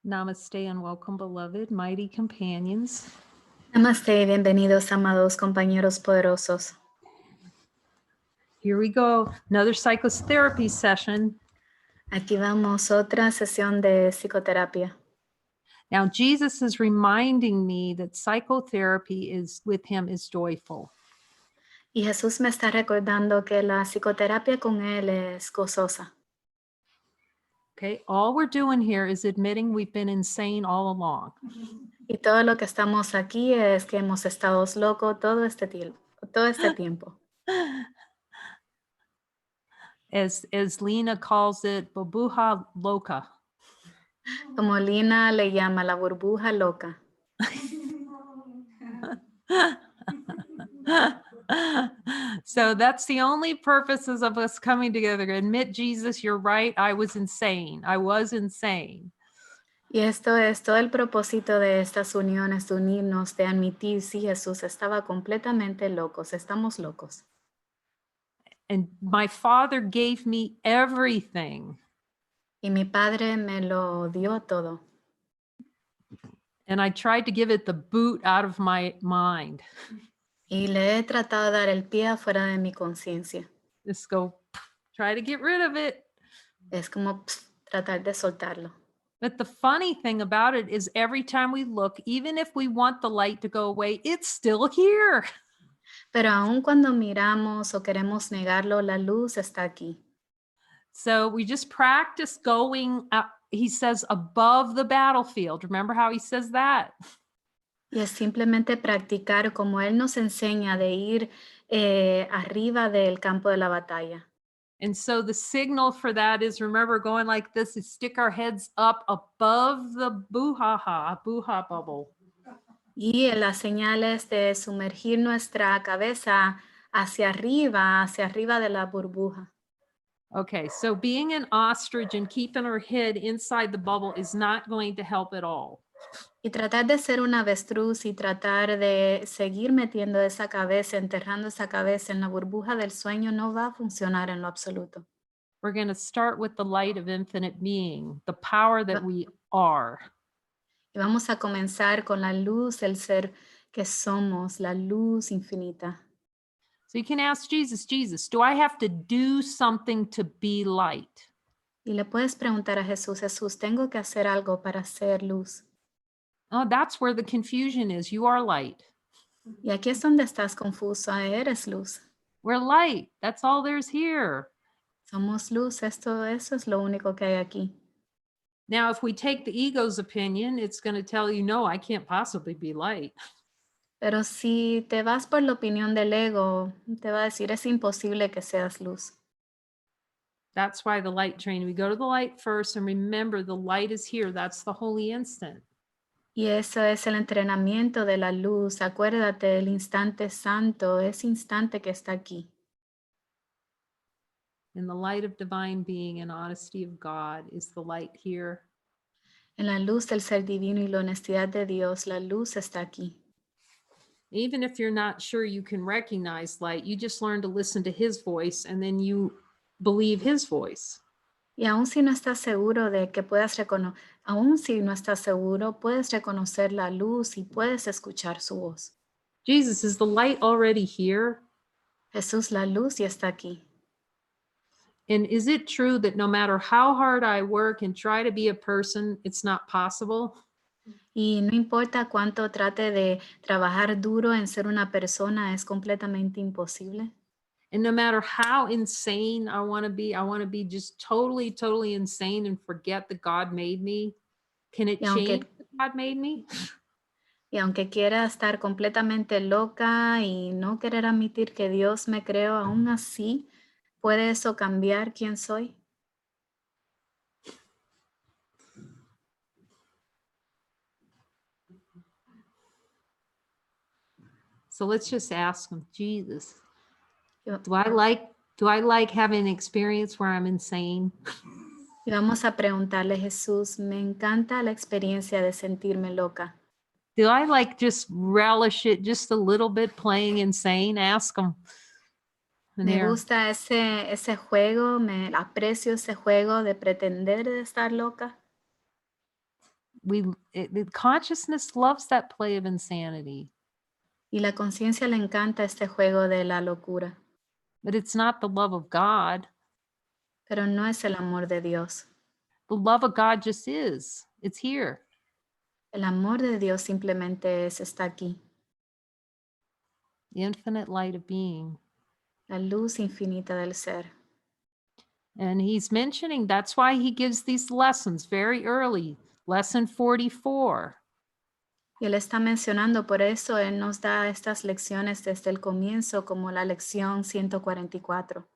Namaste and welcome, beloved, mighty companions. Namaste, bienvenidos, amados compañeros poderosos. Here we go, another psychotherapy session. Aquí vamos, otra sesión de psicoterapia. Now, Jesus is reminding me that psychotherapy with him is joyful. Y Jesús me está recordando que la psicoterapia con él es gozosa. Okay, all we're doing here is admitting we've been insane all along. Y todo lo que estamos aquí es que hemos estado locos todo este tiempo. As Lena calls it, babuja loca. Como Lina le llama, la burbuja loca. So that's the only purposes of us coming together. Admit, Jesus, you're right. I was insane. Y esto es todo el propósito de estas uniones, de unirnos, de admitir, sí, Jesús, estaba completamente locos, estamos locos. And my Father gave me everything. Y mi Padre me lo dio todo. And I tried to give it the boot out of my mind. Y le he tratado de dar el pie afuera de mi conciencia. Just go, try to get rid of it. Es como tratar de soltarlo. But the funny thing about it is every time we look, even if we want the light to go away, it's still here. Pero aun cuando miramos o queremos negarlo, la luz está aquí. So we just practice going, he says, above the battlefield. Remember how he says that? Y es simplemente practicar como Él nos enseña de ir arriba del campo de la batalla. And so the signal for that is, remember, going like this, is stick our heads up above the buha bubble. Y la señal es de sumergir nuestra cabeza hacia arriba de la burbuja. Okay, so being an ostrich and keeping our head inside the bubble is not going to help at all. Y tratar de ser un avestruz y tratar de seguir metiendo esa cabeza, enterrando esa cabeza en la burbuja del sueño no va a funcionar en lo absoluto. We're going to start with the light of infinite being, the power that we are. Y vamos a comenzar con la luz del ser que somos, la luz infinita. So you can ask Jesus, do I have to do something to be light? Y le puedes preguntar a Jesús, Jesús, ¿tengo que hacer algo para ser luz? Oh, that's where the confusion is. You are light. Y aquí es donde estás confuso, eres luz. We're light. That's all there's here. Somos luz, eso es lo único que hay aquí. Now, if we take the ego's opinion, it's going to tell you, no, I can't possibly be light. Pero si te vas por la opinión del ego, te va a decir, es imposible que seas luz. That's why the light training, we go to the light first and remember the light is here. That's the holy instant. Y eso es el entrenamiento de la luz. Acuérdate del instante santo, ese instante que está aquí. In the light of divine being and honesty of God is the light here. En la luz del ser divino y la honestidad de Dios, la luz está aquí. Even if you're not sure you can recognize light, you just learn to listen to his voice and then you believe his voice. Y aun si no estás seguro de que puedas puedes reconocer la luz y puedes escuchar su voz. Jesus, is the light already here? Jesús, la luz ya está aquí. And is it true that no matter how hard I work and try to be a person, it's not possible? Y no importa cuánto trate de trabajar duro en ser una persona, es completamente imposible. And no matter how insane I want to be just totally, totally insane and forget that God made me. Can it change that God made me? Y aunque quiera estar completamente loca y no querer admitir que Dios me creó, aún así, ¿puede eso cambiar quién soy? So let's just ask him, Jesus, do I like having an experience where I'm insane? Y vamos a preguntarle, Jesús, me encanta la experiencia de sentirme loca. Do I like just relish it just a little bit playing insane? Ask him. Me gusta ese juego, me aprecio ese juego de pretender de estar loca. consciousness loves that play of insanity. Y la conciencia le encanta este juego de la locura, But it's not the love of God. pero no es el amor de Dios. The love of God just is. It's here. El amor de Dios simplemente está aquí, The infinite light of being. la luz infinita del ser. And he's mentioning that's why he gives these lessons very early. Lesson 44. Y él está mencionando, por eso él nos da estas lecciones desde el comienzo, como la lección 144.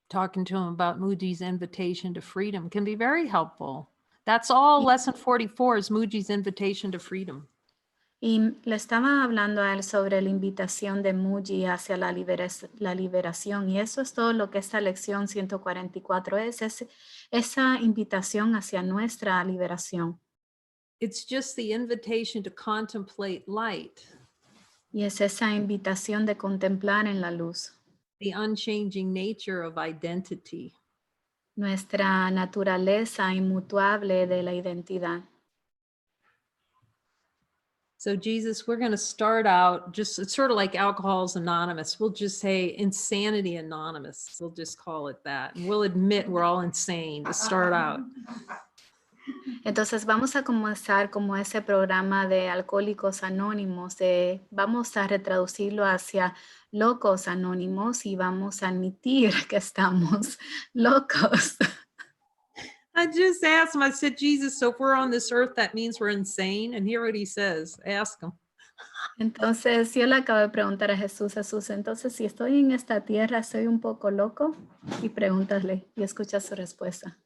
Talking to him about Muji's invitation to freedom can be very helpful. That's all lesson 44 is Muji's invitation to freedom. Y le estaba hablando a él sobre la invitación de Muji hacia la liberación. Y eso es todo lo que esta lección 144 es esa invitación hacia nuestra liberación. It's just the invitation to contemplate light. Y es esa invitación de contemplar en la luz. The unchanging nature of identity. Nuestra naturaleza inmutable de la identidad. So Jesus, we're going to start out just, it's sort of like Alcoholics Anonymous. We'll just say Insanity Anonymous. We'll just call it that. And we'll admit we're all insane to start out. Entonces vamos a comenzar como ese programa de Alcohólicos Anónimos, vamos a retraducirlo hacia Locos Anónimos y vamos a admitir que estamos locos. I just asked him, I said, Jesus, so if we're on this earth, that means we're insane? And hear what he says. Ask him. Entonces yo le acabo de preguntar a Jesús, entonces si estoy en esta tierra, ¿soy un poco loco? Y pregúntale y escucha su respuesta.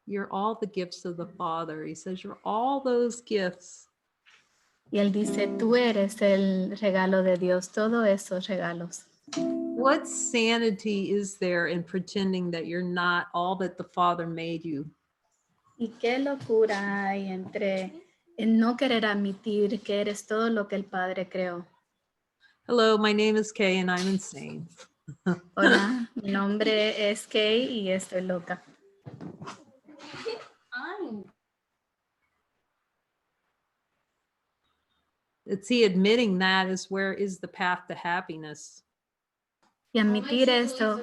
You're all the gifts of the Father. He says, you're all those gifts. Y él dice, tú eres el regalo de Dios, todos esos regalos. What sanity is there in pretending that you're not all that the Father made you? ¿Y qué locura hay entre el no querer admitir que eres todo lo que el Padre creó? Hello, my name is Kay and I'm insane. Hola, mi nombre es Kay y estoy loca. It's he admitting that is where is the path to happiness. Y admitir esto.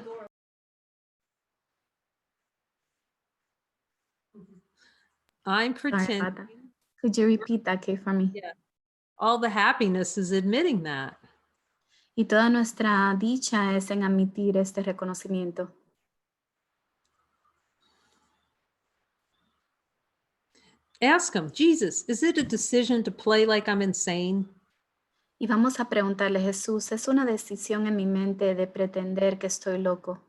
I'm pretending. Could you repeat that, Kay, for me? Yeah. All the happiness is admitting that. Y toda nuestra dicha es en admitir este reconocimiento. Ask him, Jesus, is it a decision to play like I'm insane? Y vamos a preguntarle, Jesús, ¿es una decisión en mi mente de pretender que estoy loco?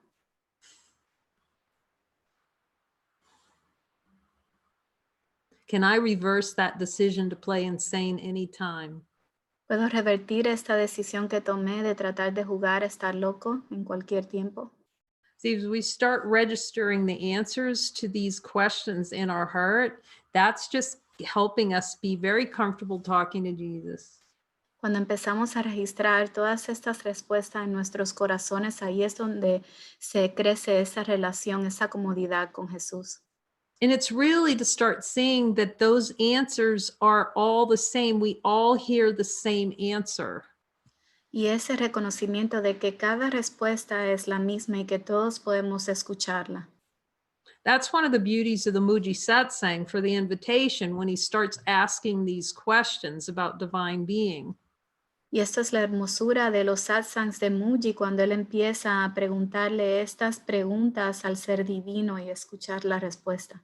Can I reverse that decision to play insane anytime? ¿Puedo revertir esta decisión que tomé de tratar de jugar a estar loco en cualquier tiempo? See, as we start registering the answers to these questions in our heart, that's just helping us be very comfortable talking to Jesus. Cuando empezamos a registrar todas estas respuestas en nuestros corazones, ahí es donde se crece esa relación, esa comodidad con Jesús. And it's really to start seeing that those answers are all the same. We all hear the same answer. Y ese reconocimiento de que cada respuesta es la misma y que todos podemos escucharla. That's one of the beauties of the Muji satsang for the invitation when he starts asking these questions about divine being. Y esta es la hermosura de los satsangs de Muji cuando él empieza a preguntarle estas preguntas al ser divino y escuchar la respuesta.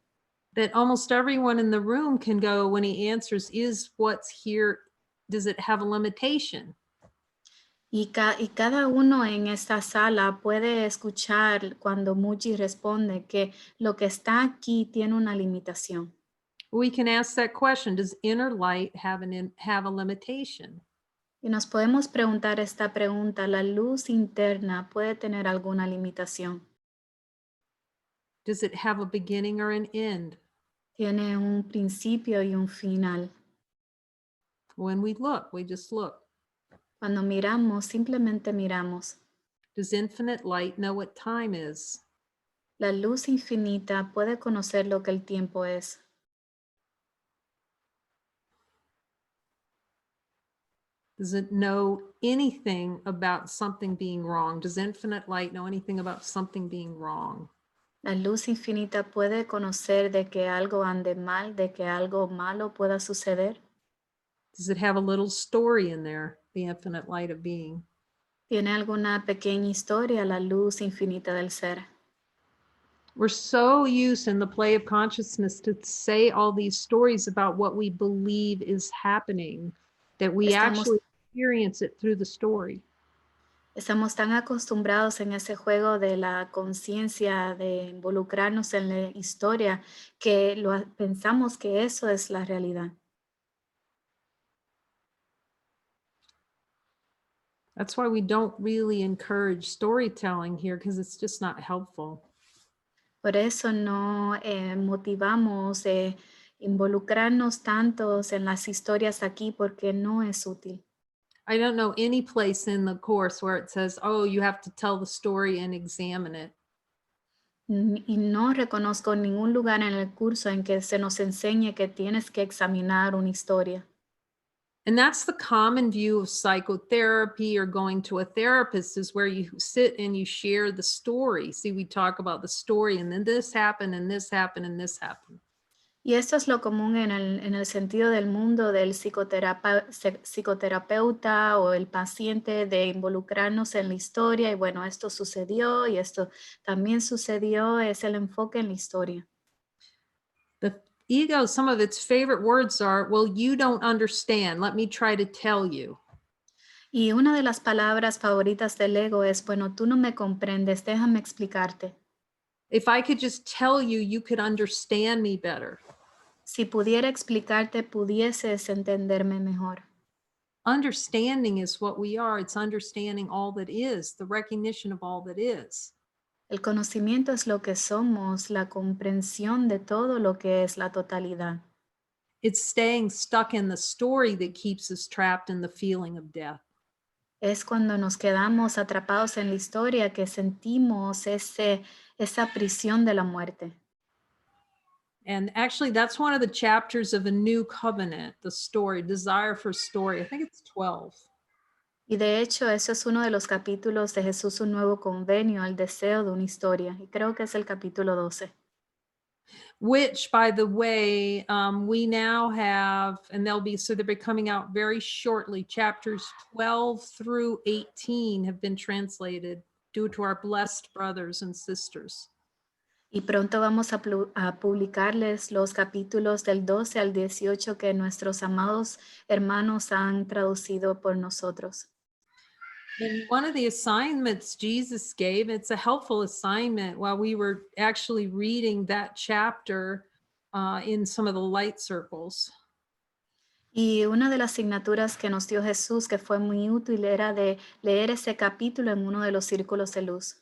That almost everyone in the room can go when he answers, is what's here, does it have a limitation? Y cada uno en esta sala puede escuchar cuando Muji responde que lo que está aquí tiene una limitación. We can ask that question, does inner light have a limitation? Y nos podemos preguntar esta pregunta, ¿la luz interna puede tener alguna limitación? Does it have a beginning or an end? Tiene un principio y un final. When we look, we just look. Cuando miramos, simplemente miramos. Does infinite light know what time is? La luz infinita puede conocer lo que el tiempo es. Does it know anything about something being wrong? Does infinite light know anything about something being wrong? La luz infinita puede conocer de que algo ande mal, de que algo malo pueda suceder. Does it have a little story in there, the infinite light of being? ¿Tiene alguna pequeña historia la luz infinita del ser? We're so used in the play of consciousness to say all these stories about what we believe is happening that we Estamos, actually experience it through the story. estamos tan acostumbrados en ese juego de la conciencia, de involucrarnos en la historia, que pensamos que eso es la realidad. That's why we don't really encourage storytelling here, because it's just not helpful. Por eso no motivamos involucrarnos tantos en las historias aquí porque no es útil. I don't know any place in the course where it says, oh, you have to tell the story and examine it. Y no reconozco ningún lugar en el curso en que se nos enseñe que tienes que examinar una historia. And that's the common view of psychotherapy or going to a therapist, is where you sit and you share the story. See, we talk about the story and then this happened and this happened and this happened. Y esto es lo común en el sentido del mundo del psicoterapeuta o el paciente, de involucrarnos en la historia y bueno, esto sucedió y esto también sucedió, es el enfoque en la historia. The ego, some of its favorite words are, well, you don't understand. Let me try to tell you. Y una de las palabras favoritas del ego es, bueno, tú no me comprendes, déjame explicarte. If I could just tell you, you could understand me better. Si pudiera explicarte, pudieses entenderme mejor. Understanding is what we are. It's understanding all that is, the recognition of all that is. El conocimiento es lo que somos, la comprensión de todo lo que es la totalidad. It's staying stuck in the story that keeps us trapped in the feeling of death. Es cuando nos quedamos atrapados en la historia que sentimos esa prisión de la muerte. And actually, that's one of the chapters of a new covenant, the story, desire for story. I think it's 12. Y de hecho, eso es uno de los capítulos de Jesús, un nuevo convenio, el deseo de una historia. Y creo que es el capítulo 12. Which, by the way, we now have, and they'll be coming out very shortly. Chapters 12 through 18 have been translated due to our blessed brothers and sisters. Y pronto vamos a publicarles los capítulos del 12 al 18 que nuestros amados hermanos han traducido por nosotros. And one of the assignments Jesus gave, it's a helpful assignment while we were actually reading that chapter in some of the light circles. Y una de las asignaturas que nos dio Jesús, que fue muy útil, era de leer ese capítulo en uno de los círculos de luz.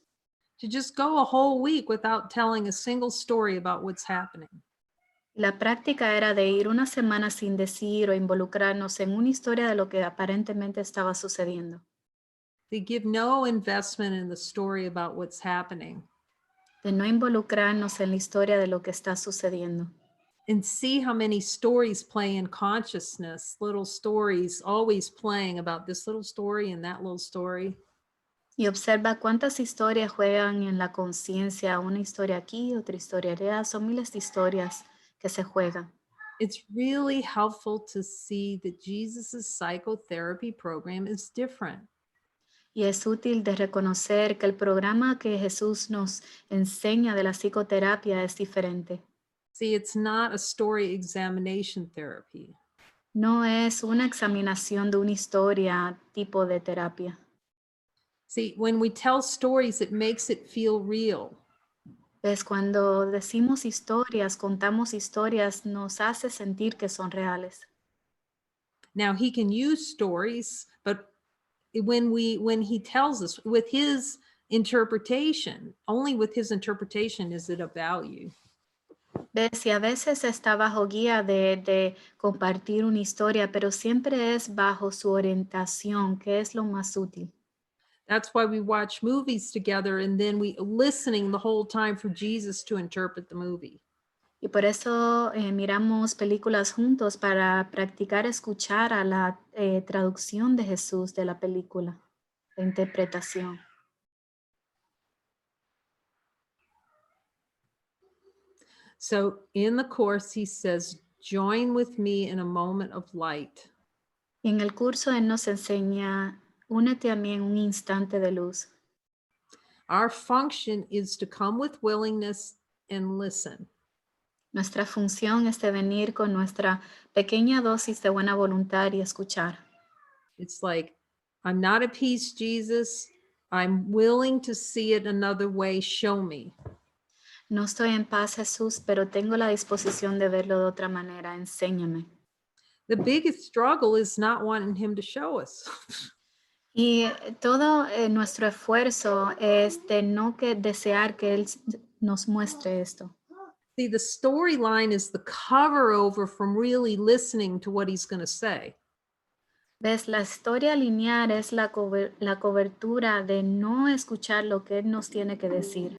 To just go a whole week without telling a single story about what's happening. La práctica era de ir una semana sin decir o involucrarnos en una historia de lo que aparentemente estaba sucediendo. They give no investment in the story about what's happening. De no involucrarnos en la historia de lo que está sucediendo. And see how many stories play in consciousness, little stories always playing about this little story and that little story. Y observa cuántas historias juegan en la conciencia, una historia aquí, otra historia allá, son miles de historias que se juegan. It's really helpful to see that Jesus's psychotherapy program is different. Y es útil de reconocer que el programa que Jesús nos enseña de la psicoterapia es diferente. See, it's not a story examination therapy. No es una examinación de una historia tipo de terapia. See, when we tell stories, it makes it feel real. Pues cuando decimos historias, contamos historias, nos hace sentir que son reales. Now, he can use stories, but when he tells us with his interpretation, only with his interpretation is it of value. ¿Ves? Y a veces está bajo guía de compartir una historia, pero siempre es bajo su orientación, que es lo más útil. That's why we watch movies together and then we listening the whole time for Jesus to interpret the movie. Y por eso miramos películas juntos para practicar escuchar a la traducción de Jesús de la película, la interpretación. So in the course, he says, join with me in a moment of light. Y en el curso Él nos enseña, únete a mí en un instante de luz. Our function is to come with willingness and listen. Nuestra función es de venir con nuestra pequeña dosis de buena voluntad y escuchar. It's like, I'm not at peace, Jesus. I'm willing to see it another way. Show me. No estoy en paz, Jesús, pero tengo la disposición de verlo de otra manera. Enséñame. The biggest struggle is not wanting him to show us. Y todo nuestro esfuerzo es de no desear que Él nos muestre esto. See, the storyline is the cover over from really listening to what he's going to say. ¿Ves? La historia lineal es la cobertura de no escuchar lo que Él nos tiene que decir.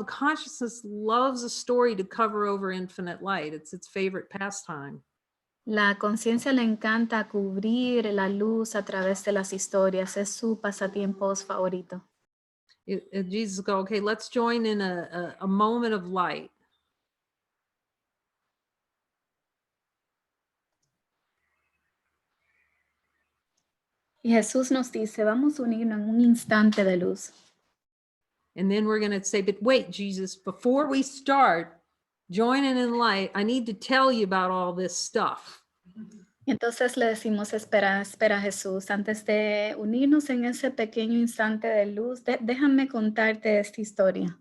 Consciousness loves a story to cover over infinite light. It's its favorite pastime. La conciencia le encanta cubrir la luz a través de las historias. Es su pasatiempo favorito. Jesus go, okay, let's join in a moment of light. Y Jesús nos dice, vamos a unirnos en un instante de luz. And then we're going to say, but wait, Jesus, before we start joining in light, I need to tell you about all this stuff. Y entonces le decimos, espera, espera Jesús, antes de unirnos en ese pequeño instante de luz, déjame contarte esta historia.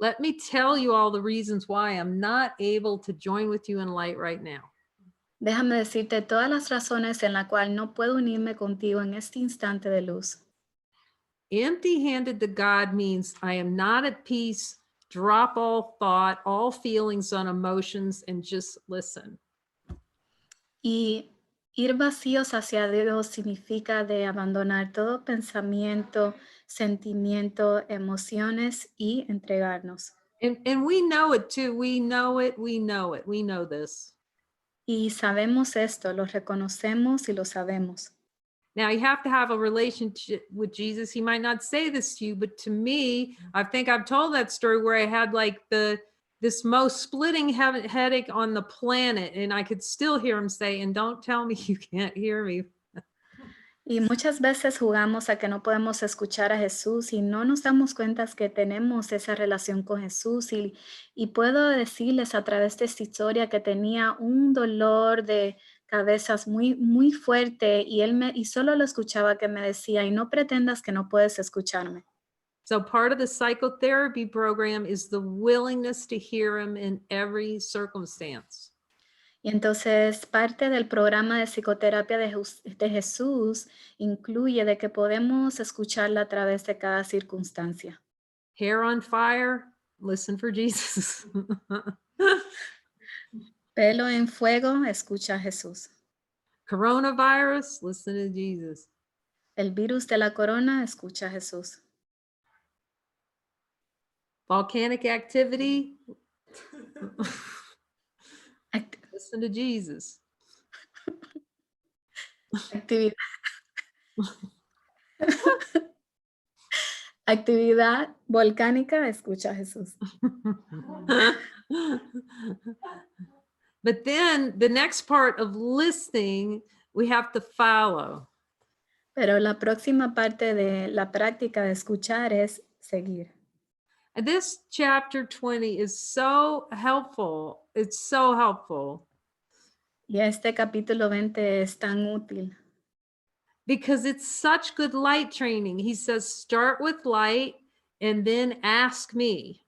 Let me tell you all the reasons why I'm not able to join with you in light right now. Déjame decirte todas las razones en las cuales no puedo unirme contigo en este instante de luz. Empty-handed to God means I am not at peace. Drop all thought, all feelings on emotions, and just listen. Y ir vacíos hacia Dios significa de abandonar todo pensamiento, sentimiento, emociones y entregarnos. And we know it too. We know it. We know it. We know this. Y sabemos esto, lo reconocemos y lo sabemos. Now you have to have a relationship with Jesus. He might not say this to you, but to me, I think I've told that story where I had like this most splitting headache on the planet, and I could still hear him say, and don't tell me you can't hear me. Y muchas veces jugamos a que no podemos escuchar a Jesús y no nos damos cuenta que tenemos esa relación con Jesús. Y puedo decirles a través de esta historia que tenía un dolor de cabezas muy, muy fuerte y solo lo escuchaba que me decía, y no pretendas que no puedes escucharme. So part of the psychotherapy program is the willingness to hear him in every circumstance. Y entonces parte del programa de psicoterapia de Jesús incluye de que podemos escucharla a través de cada circunstancia. Hair on fire, listen for Jesus. Pelo en fuego, escucha a Jesús. Coronavirus, listen to Jesus. El virus de la corona, escucha a Jesús. Volcanic activity, Act- listen to Jesus. actividad. Actividad volcánica, escucha a Jesús. But then the next part of listening, we have to follow. Pero la próxima parte de la práctica de escuchar es seguir. And this chapter 20 is so helpful. It's so helpful. Y este capítulo 20 es tan útil. Because it's such good light training. He says, start with light and then ask me.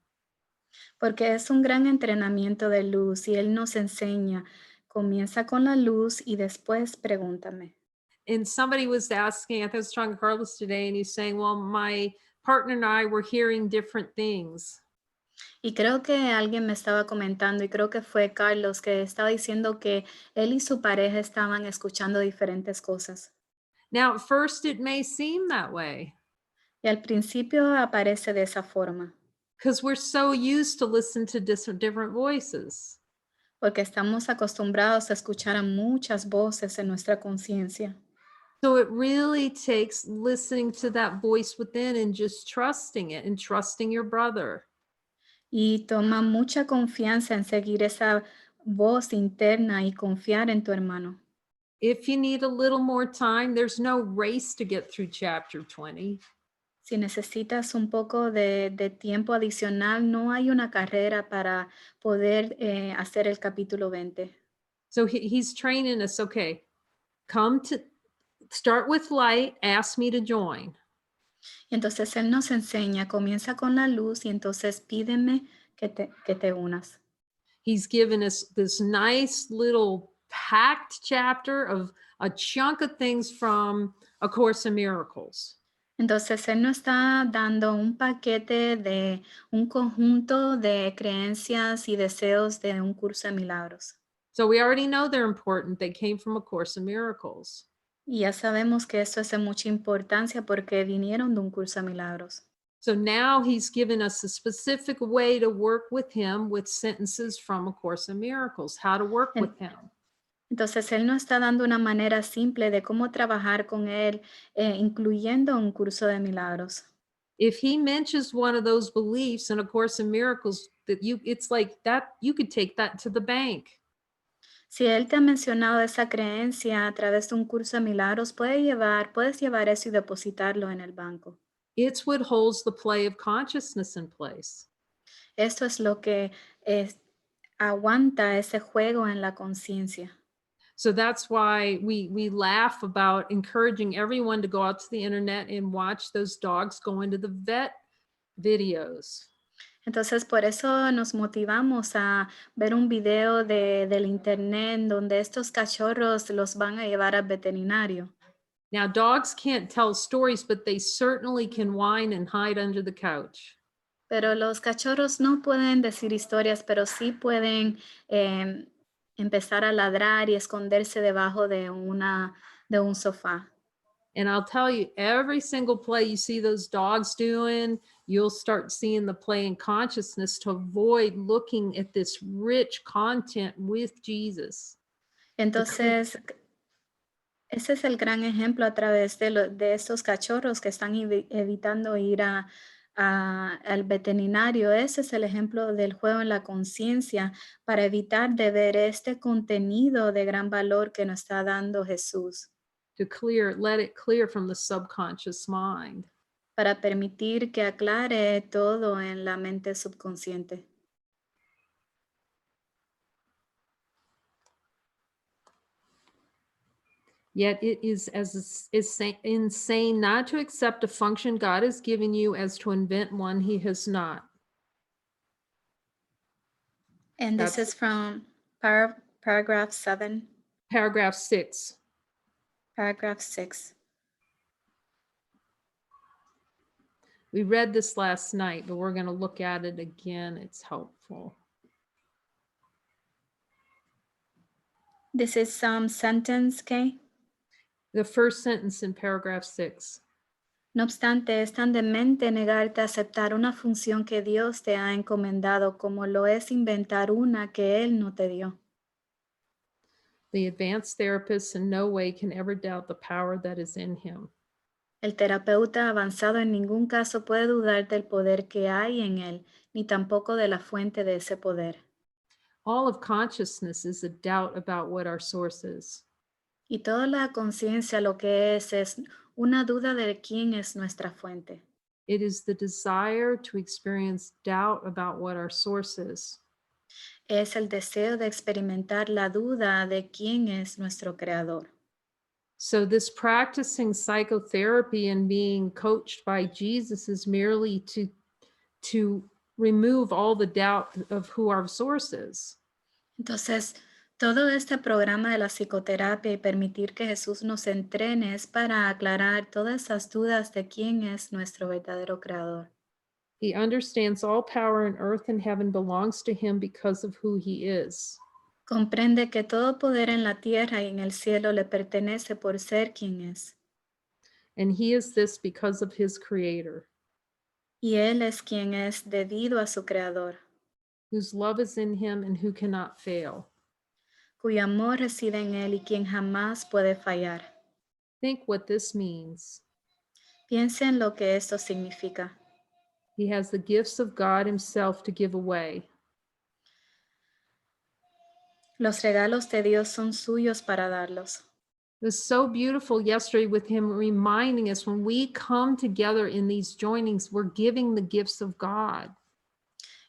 Porque es un gran entrenamiento de luz y Él nos enseña, comienza con la luz y después pregúntame. And somebody was asking, I think I was talking to Carlos today, and he's saying, well, my partner and I were hearing different things. Y creo que alguien me estaba comentando, y creo que fue Carlos, que estaba diciendo que él y su pareja estaban escuchando diferentes cosas. Now, at first, it may seem that way Y al principio aparece de esa forma, because we're so used to listen to different voices. porque estamos acostumbrados a escuchar a muchas voces en nuestra conciencia. So it really takes listening to that voice within and just trusting it and trusting your brother. Y toma mucha confianza en seguir esa voz interna y confiar en tu hermano. If you need a little more time, there's no race to get through chapter 20. Si necesitas un poco de tiempo adicional, no hay una carrera para poder hacer el capítulo 20. So he's training us, okay, come to start with light, ask me to join. Y entonces Él nos enseña, comienza con la luz y entonces pídeme que te unas. He's given us this nice little packed chapter of a chunk of things from A Course in Miracles. Entonces Él nos está dando un paquete de un conjunto de creencias y deseos de un curso de milagros. So we already know they're important. They came from A Course in Miracles. Y ya sabemos que esto es de mucha importancia porque vinieron de un curso de milagros. So now he's given us a specific way to work with him with sentences from A Course in Miracles, how to work En- with him. Entonces Él nos está dando una manera simple de cómo trabajar con Él, incluyendo un curso de milagros. If he mentions one of those beliefs in A Course in Miracles, that it's like that you could take that to the bank. Si Él te ha mencionado esa creencia a través de un curso de milagros, puedes llevar eso y depositarlo en el banco. It's what holds the play of consciousness in place. Esto es lo que aguanta ese juego en la conciencia. So that's why we laugh about encouraging everyone to go out to the internet and watch those dogs go into the vet videos. Entonces, por eso nos motivamos a ver un video del internet donde estos cachorros los van a llevar al veterinario. Now, dogs can't tell stories, but they certainly can whine and hide under the couch. Pero los cachorros no pueden decir historias, pero sí pueden empezar a ladrar y esconderse debajo de un sofá. And I'll tell you, every single play you see those dogs doing, you'll start seeing the play in consciousness to avoid looking at this rich content with Jesus. Entonces, ese es el gran ejemplo a través de estos cachorros que están evitando ir al veterinario. Ese es el ejemplo del juego en la conciencia para evitar de ver este contenido de gran valor que nos está dando Jesús, Let it clear from the subconscious mind. para permitir que aclare todo en la mente subconsciente. Yet it is insane not to accept a function God has given you as to invent one he has not. And this That's is from paragraph 7, paragraph 6. paragraph 6. We read this last night, but we're going to look at it again. It's helpful. This is some sentence, okay? The first sentence in paragraph 6. No obstante, es tan demente negarte a aceptar una función que Dios te ha encomendado como lo es inventar una que Él no te dio. The advanced therapist in no way can ever doubt the power that is in him. El terapeuta avanzado en ningún caso puede dudar del poder que hay en él, ni tampoco de la fuente de ese poder. All of consciousness is a doubt about what our source is. Y toda la conciencia lo que es una duda de quién es nuestra fuente. It is the desire to experience doubt about what our source is. Es el deseo de experimentar la duda de quién es nuestro creador. So this practicing psychotherapy and being coached by Jesus is merely to remove all the doubt of who our source is. Entonces, todo este programa de la psicoterapia y permitir que Jesús nos entrene es para aclarar todas esas dudas de quién es nuestro verdadero creador. He understands all power in earth and heaven belongs to him because of who he is. Comprende que todo poder en la tierra y en el cielo le pertenece por ser quien es. And he is this because of his creator, Y Él es quien es debido a su Creador, whose love is in him and who cannot fail. cuyo amor reside en Él y quien jamás puede fallar. Think what this means. Piense en lo que esto significa. He has the gifts of God himself to give away. Los regalos de Dios son suyos para darlos. It was so beautiful yesterday with him reminding us when we come together in these joinings, we're giving the gifts of God.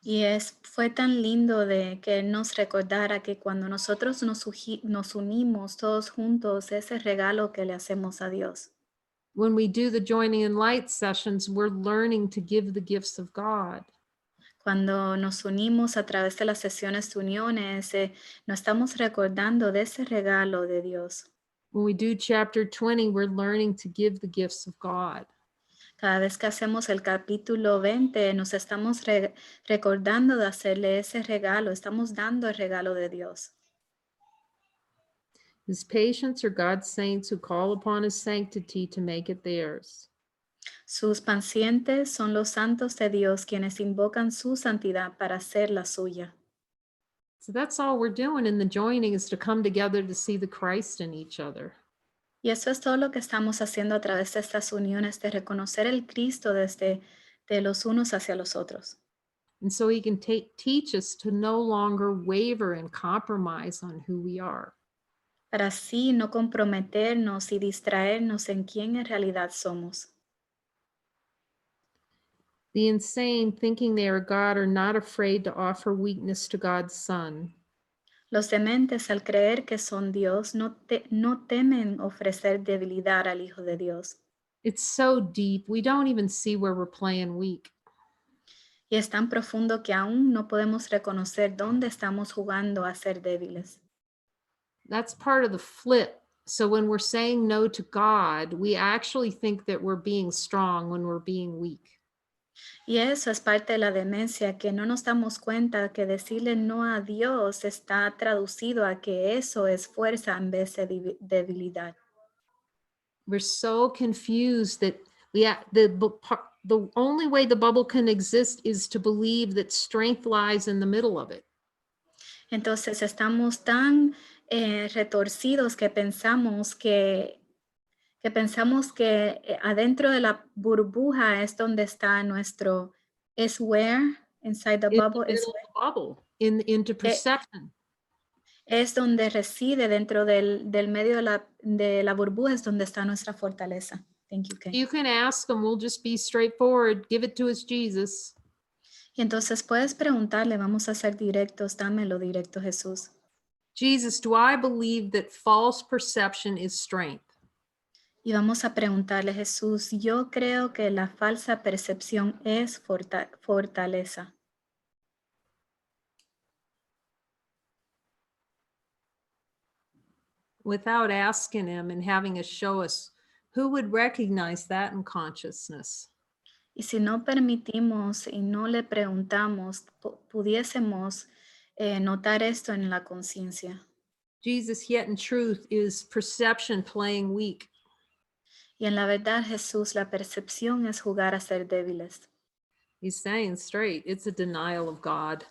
Y fue tan lindo de que Él nos recordara que cuando nosotros nos unimos todos juntos, ese regalo que le hacemos a Dios. When we do the joining in light sessions, we're learning to give the gifts of God. Cuando nos unimos a través de las sesiones de uniones, nos estamos recordando de ese regalo de Dios. When we do chapter 20, we're learning to give the gifts of God. Cada vez que hacemos el capítulo 20, nos estamos recordando de hacerle ese regalo, estamos dando el regalo de Dios. His patients are God's saints who call upon his sanctity to make it theirs. Sus pacientes son los santos de Dios quienes invocan su santidad para hacer la suya. So that's all we're doing in the joining, is to come together to see the Christ in each other. Y eso es todo lo que estamos haciendo a través de estas uniones, de reconocer el Cristo desde de los unos hacia los otros. And so he can teach us to no longer waver and compromise on who we are. Para así no comprometernos y distraernos en quién en realidad somos. The insane, thinking they are God, are not afraid to offer weakness to God's Son. Los dementes, al creer que son Dios, no temen ofrecer debilidad al Hijo de Dios. It's so deep, we don't even see where we're playing weak. Y es tan profundo que aún no podemos reconocer dónde estamos jugando a ser débiles. That's part of the flip. So when we're saying no to God, we actually think that we're being strong when we're being weak. Y eso es parte de la demencia, que no nos damos cuenta que decirle no a Dios está traducido a que eso es fuerza en vez de debilidad. We're so confused that the only way the bubble can exist is to believe that strength lies in the middle of it. Entonces estamos tan retorcidos que pensamos que adentro de la burbuja es donde está es where, inside the In the bubble, middle of the bubble, into perception. es donde reside dentro del medio de la burbuja, es donde está nuestra fortaleza. Thank you, Kay. You can ask him, we'll just be straightforward, give it to us, Jesus. Y entonces puedes preguntarle, vamos a ser directos, dámelo directo, Jesús. Jesus, do I believe that false perception is strength? Y vamos a preguntarle, Jesús, yo creo que la falsa percepción es fortaleza. Without asking him and having us show us, who would recognize that in consciousness? Y si no permitimos y no le preguntamos, pudiésemos notar esto en la conciencia. Jesus, yet in truth, is perception playing weak? Y en la verdad, Jesús, la percepción es jugar a ser débiles. He's saying straight, it's a denial of God.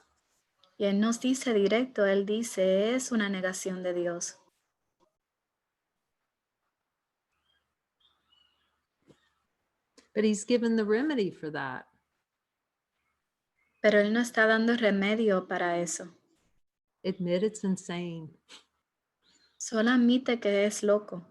Y Él nos dice directo, Él dice, es una negación de Dios. But he's given the remedy for that. Pero Él no está dando remedio para eso. Admit it's insane. Solo admite que es loco.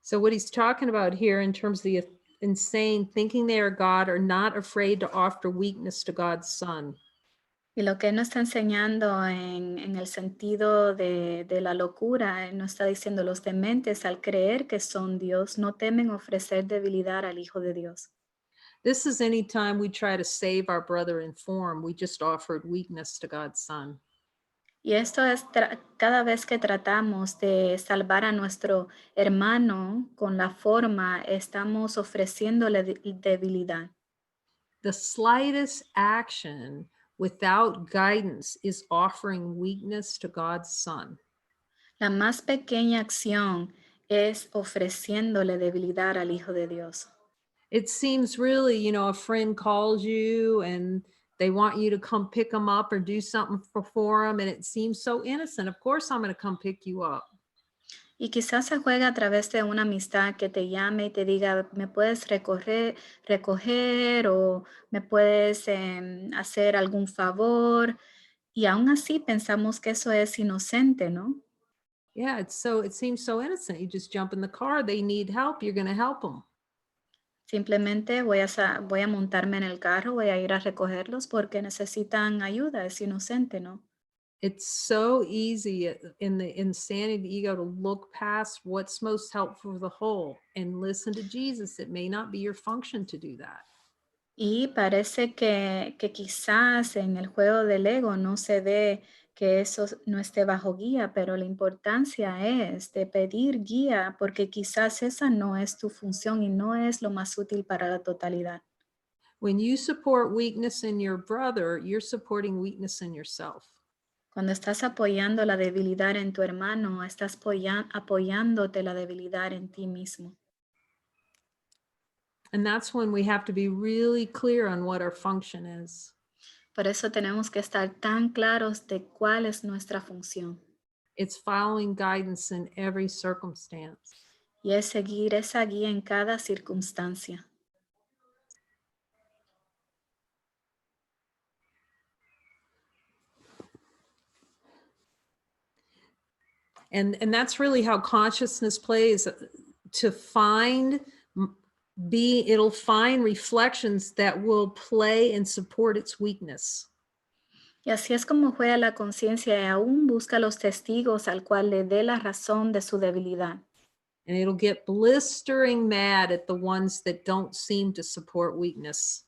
So what he's talking about here in terms of the insane, thinking they are God, are not afraid to offer weakness to God's Son. Y lo que Él nos está enseñando en el sentido de la locura, Él nos está diciendo, los dementes al creer que son Dios, no temen ofrecer debilidad al Hijo de Dios. This is any time we try to save our brother in form, we just offered weakness to God's Son. Y esto es cada vez que tratamos de salvar a nuestro hermano con la forma, estamos ofreciéndole debilidad. The slightest action without guidance is offering weakness to God's Son. La más pequeña acción es ofreciéndole debilidad al Hijo de Dios. It seems really, a friend calls you and they want you to come pick them up or do something for them, and it seems so innocent. Of course, I'm going to come pick you up. Y quizás se juega a través de una amistad que te llame y te diga, me puedes recoger o me puedes hacer algún favor. Y aún así pensamos que eso es inocente, ¿no? Yeah, it seems so innocent. You just jump in the car, they need help, you're going to help them. Simplemente voy a montarme en el carro, voy a ir a recogerlos porque necesitan ayuda, es inocente, ¿no? It's so easy in the insanity of the ego to look past what's most helpful for the whole and listen to Jesus. It may not be your function to do that. Y parece que quizás en el juego del ego no se ve que eso no esté bajo guía, pero la importancia es de pedir guía porque quizás esa no es tu función y no es lo más útil para la totalidad. When you support weakness in your brother, you're supporting weakness in yourself. Cuando estás apoyando la debilidad en tu hermano, estás apoyándote la debilidad en ti mismo. And that's when we have to be really clear on what our function is. Por eso tenemos que estar tan claros de cuál es nuestra función. It's following guidance in every circumstance. Y es seguir esa guía en cada circunstancia. And that's really how consciousness plays, to find it'll find reflections that will play and support its weakness. Y así es como juega la conciencia y aún busca los testigos al cual le dé la razón de su debilidad. And it'll get blistering mad at the ones that don't seem to support weakness.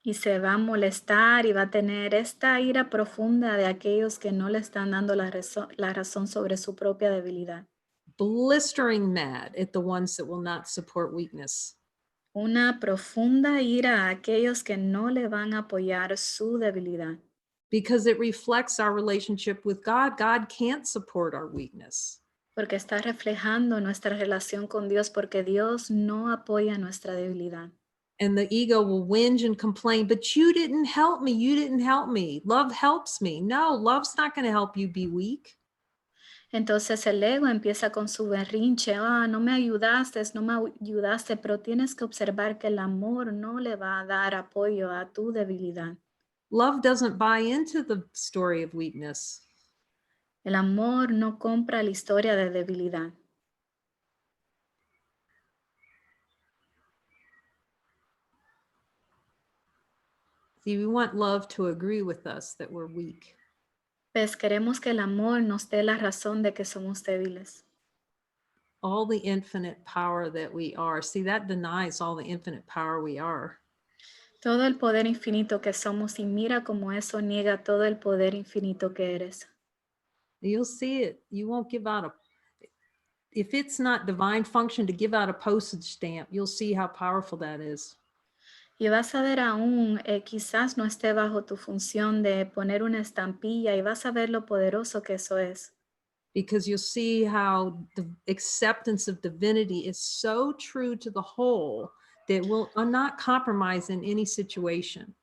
Y se va a molestar y va a tener esta ira profunda de aquellos que no le están dando la razón sobre su propia debilidad. Blistering mad at the ones that will not support weakness. Una profunda ira a aquellos que no le van a apoyar su debilidad. Because it reflects our relationship with God. God can't support our weakness. Porque está reflejando nuestra relación con Dios, porque Dios no apoya nuestra debilidad. And the ego will whinge and complain, but you didn't help me. You didn't help me. Love helps me. No, love's not going to help you be weak. Entonces el ego empieza con su berrinche, no me ayudaste, no me ayudaste, pero tienes que observar que el amor no le va a dar apoyo a tu debilidad. Love doesn't buy into the story of weakness. El amor no compra la historia de debilidad. See, we want love to agree with us that we're weak. Pues queremos que el amor nos dé la razón de que somos débiles. All the infinite power that we are. See, that denies all the infinite power we are. Todo el poder infinito que somos y mira cómo eso niega todo el poder infinito que eres. You'll see it. You won't give out if it's not divine function to give out a postage stamp, you'll see how powerful that is. Y vas a ver aún, quizás no esté bajo tu función de poner una estampilla y vas a ver lo poderoso que eso es. Because you'll see how the acceptance of divinity is so true to the whole that will not compromise in any situation.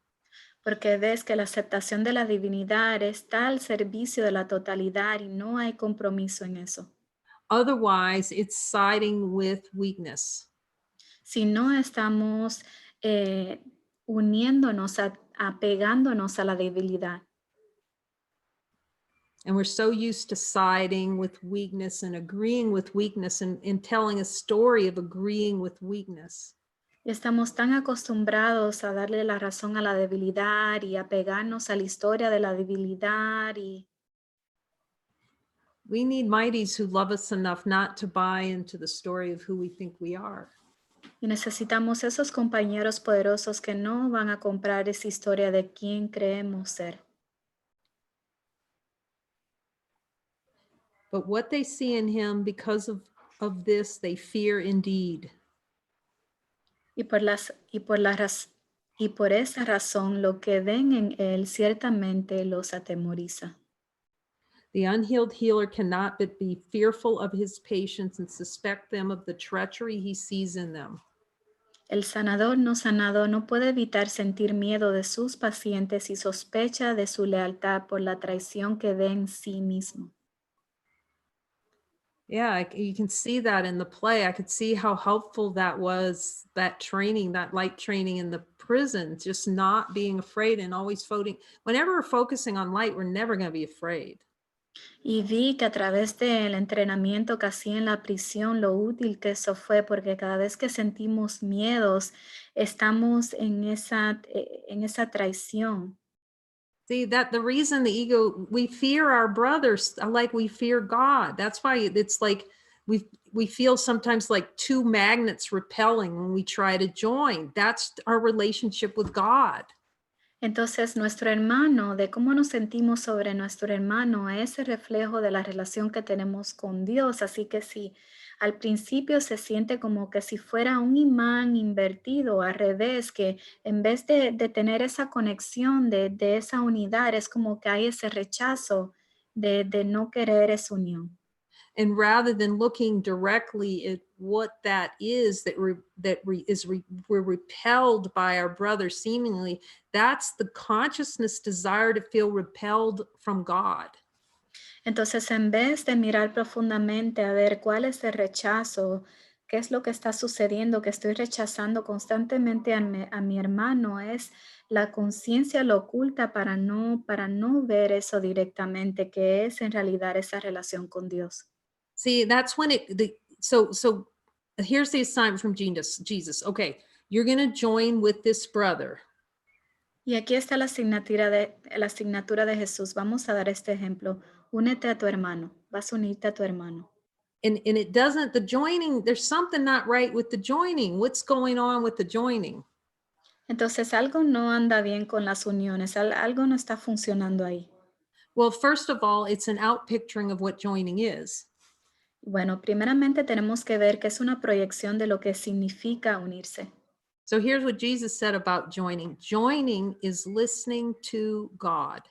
Porque ves que la aceptación de la divinidad está al servicio de la totalidad y no hay compromiso en eso. Otherwise, it's siding with weakness. Si no estamos uniéndonos, apegándonos a la debilidad. And we're so used to siding with weakness and agreeing with weakness and telling a story of agreeing with weakness. Y estamos tan acostumbrados a darle la razón a la debilidad y apegarnos a la historia de la debilidad. We need mighties who love us enough not to buy into the story of who we think we are. Y necesitamos esos compañeros poderosos que no van a comprar esa historia de quién creemos ser. But what they see in him, because of this, they fear indeed. Y por la y por esa razón lo que ven en él ciertamente los atemoriza. The unhealed healer cannot but be fearful of his patients and suspect them of the treachery he sees in them. El sanador no sanado no puede evitar sentir miedo de sus pacientes y sospecha de su lealtad por la traición que ve en sí mismo. Yeah, you can see that in the play. I could see how helpful that was, that training, that light training in the prison, just not being afraid and always voting. Whenever we're focusing on light, we're never going to be afraid. Y vi que a través del entrenamiento que hacía en la prisión, lo útil que eso fue, porque cada vez que sentimos miedos, estamos en esa traición. See that the reason the ego, we fear our brothers like we fear God. That's why it's like we feel sometimes like two magnets repelling when we try to join. That's our relationship with God. Entonces, nuestro hermano, de cómo nos sentimos sobre nuestro hermano, es el reflejo de la relación que tenemos con Dios. Así que si al principio se siente como que si fuera un imán invertido, al revés, que en vez de tener esa conexión de esa unidad, es como que hay ese rechazo de no querer esa unión. And rather than looking directly at what that is we're repelled by our brother seemingly, that's the consciousness desire to feel repelled from God. Entonces, en vez de mirar profundamente a ver cuál es el rechazo, qué es lo que está sucediendo, que estoy rechazando constantemente a mi hermano, es la conciencia lo oculta para no ver eso directamente, que es en realidad esa relación con Dios. See, that's when so here's the assignment from Jesus. Okay, you're going to join with this brother. Y aquí está la asignatura de Jesús. Vamos a dar este ejemplo. Únete a tu hermano. Vas a unirte a tu hermano. And it doesn't, the joining, there's something not right with the joining. What's going on with the joining? Entonces, algo no anda bien con las uniones. Algo no está funcionando ahí. Well, first of all, it's an outpicturing of what joining is. Bueno, primeramente tenemos que ver que es una proyección de lo que significa unirse. So here's what Jesus said about joining. Joining is listening to God.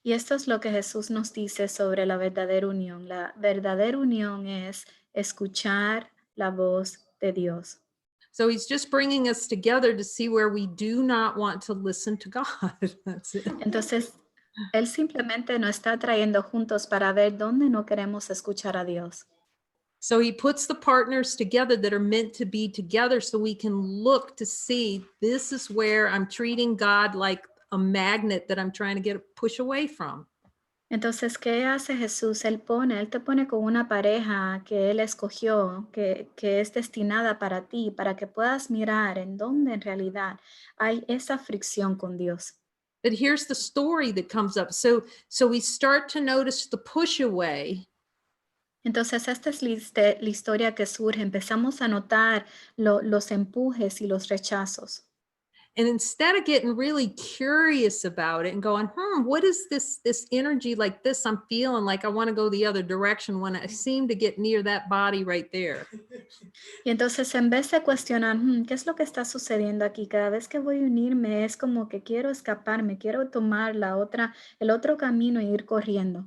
Y esto es lo que Jesús nos dice sobre la verdadera unión. La verdadera unión es escuchar la voz de Dios. So he's just bringing us together to see where we do not want to listen to God. That's it. Entonces, Él simplemente nos está trayendo juntos para ver dónde no queremos escuchar a Dios. So he puts the partners together that are meant to be together so we can look to see this is where I'm treating God like a magnet that I'm trying to push away from. Entonces, ¿qué hace Jesús? Él te pone con una pareja que Él escogió, que es destinada para ti, para que puedas mirar en dónde en realidad hay esa fricción con Dios. But here's the story that comes up. So we start to notice the push away. Entonces, esta es la historia que surge. Empezamos a notar los empujes y los rechazos. And instead of getting really curious about it and going, what is this energy like this? I'm feeling like I want to go the other direction when I seem to get near that body right there. Y entonces, en vez de cuestionar, ¿qué es lo que está sucediendo aquí? Cada vez que voy a unirme es como que quiero escaparme, quiero tomar el otro camino e ir corriendo.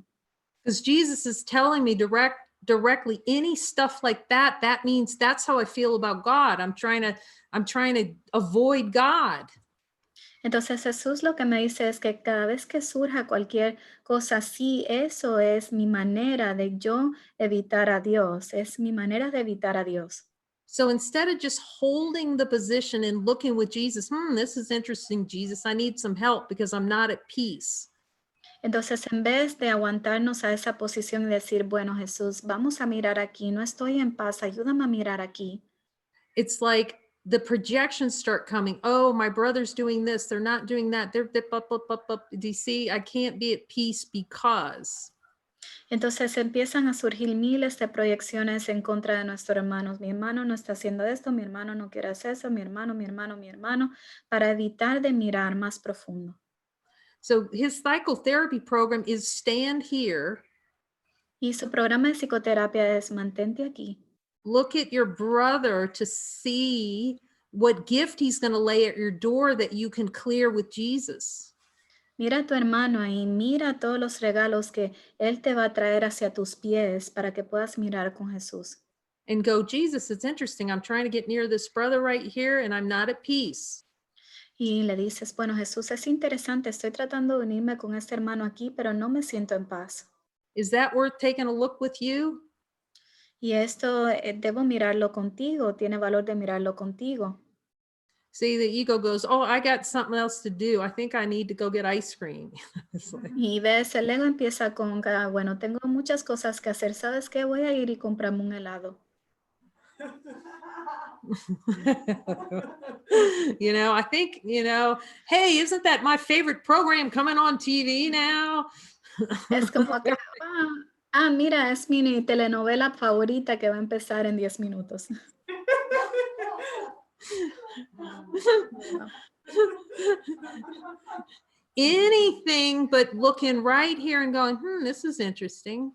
Because Jesus is telling me directly any stuff like that, that means that's how I feel about God. I'm trying to avoid God. Entonces Jesús lo que me dice es que cada vez que surja cualquier cosa así, eso es mi manera de yo evitar a Dios, es mi manera de evitar a Dios. So instead of just holding the position and looking with Jesus, this is interesting, Jesus, I need some help because I'm not at peace. Entonces, en vez de aguantarnos a esa posición y decir, bueno, Jesús, vamos a mirar aquí, no estoy en paz, ayúdame a mirar aquí. It's like the projections start coming. Oh, my brother's doing this. They're not doing that. They're do you see? I can't be at peace because. Entonces empiezan a surgir miles de proyecciones en contra de nuestros hermanos. Mi hermano no está haciendo esto, mi hermano no quiere hacer eso, mi hermano, para evitar de mirar más profundo. So his psychotherapy program is stand here. Y su programa de psicoterapia es mantente aquí. Look at your brother to see what gift he's going to lay at your door that you can clear with Jesus. Mira a tu hermano y mira todos los regalos que él te va a traer hacia tus pies para que puedas mirar con Jesús. And go, Jesus, it's interesting. I'm trying to get near this brother right here and I'm not at peace. Y le dices, bueno, Jesús, es interesante, estoy tratando de unirme con este hermano aquí, pero no me siento en paz. Is that worth taking a look with you? Y esto debo mirarlo contigo, tiene valor de mirarlo contigo. See, the ego goes, oh, I got something else to do. I think I need to go get ice cream. It's like, Y ves, el ego empieza con, bueno, tengo muchas cosas que hacer, ¿sabes qué? Voy a ir y comprarme un helado. I think, hey, isn't that my favorite program coming on TV now? Es como que, mira, es mi telenovela favorita que va a empezar en 10 minutos. Anything but looking right here and going, this is interesting.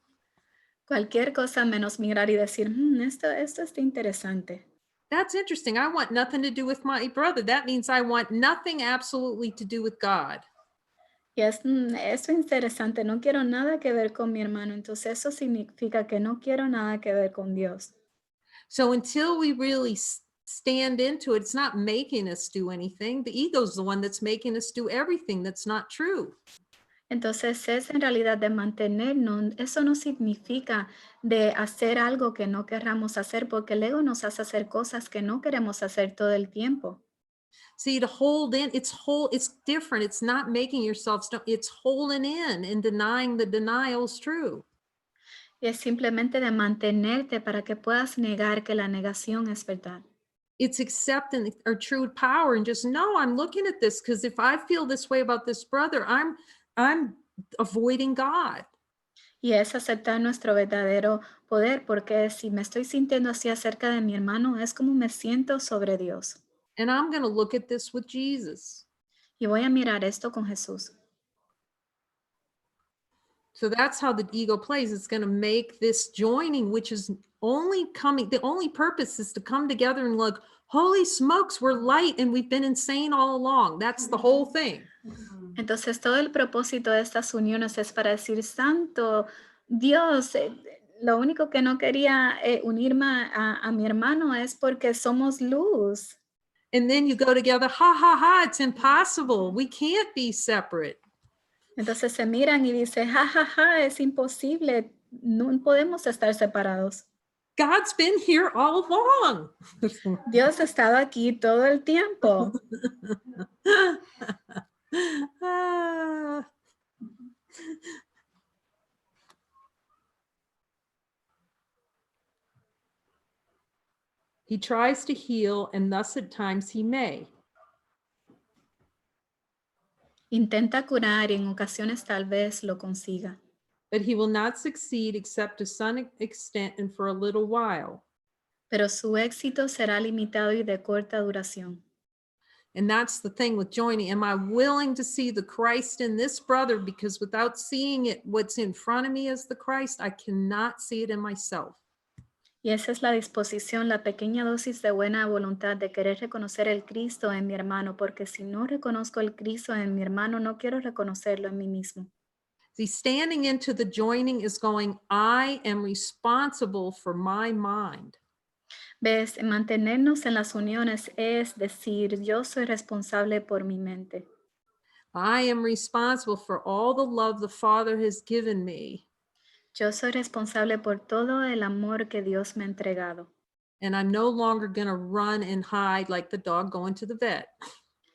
Cualquier cosa menos mirar y decir, esto está interesante. That's interesting. I want nothing to do with my brother. That means I want nothing absolutely to do with God. Y esto es interesante, no quiero nada que ver con mi hermano, entonces eso significa que no quiero nada que ver con Dios. So until we really stand into it, it's not making us do anything. The ego's the one that's making us do everything that's not true. Entonces es en realidad de mantenernos, eso no significa de hacer algo que no querramos hacer, porque el ego nos hace hacer cosas que no queremos hacer todo el tiempo. See, to hold in, it's different. It's not making yourself, it's holding in and denying the denial's true. Y es simplemente de mantenerte para que puedas negar que la negación es verdad. It's accepting our true power and just, no, I'm looking at this because if I feel this way about this brother, I'm avoiding God. Y es aceptar nuestro verdadero poder, porque si me estoy sintiendo así acerca de mi hermano, es como me siento sobre Dios. And I'm going to look at this with Jesus. Y voy a mirar esto con Jesús. So that's how the ego plays. It's going to make this joining, which is only coming, the only purpose is to come together and look, holy smokes, we're light and we've been insane all along. That's the whole thing. Entonces todo el propósito de estas uniones es para decir, Santo Dios, lo único que no quería unirme a mi hermano es porque somos luz. And then you go together, ha, ha, ha, it's impossible. We can't be separate. Entonces se miran y dicen, ja, ja, ja, es imposible, no podemos estar separados. God's been here all along. Dios ha estado aquí todo el tiempo. Ah. He tries to heal, and thus at times he may. Intenta curar y en ocasiones tal vez lo consiga. But he will not succeed except to some extent and for a little while. Pero su éxito será limitado y de corta duración. And that's the thing with joining. Am I willing to see the Christ in this brother? Because without seeing it, what's in front of me as the Christ, I cannot see it in myself. Y esa es la disposición, la pequeña dosis de buena voluntad de querer reconocer el Cristo en mi hermano, porque si no reconozco el Cristo en mi hermano, no quiero reconocerlo en mí mismo. See, standing into the joining is going, I am responsible for my mind. ¿Ves? Mantenernos en las uniones es decir, yo soy responsable por mi mente. I am responsible for all the love the Father has given me. Yo soy responsable por todo el amor que Dios me ha entregado. And I'm no longer going to run and hide like the dog going to the vet.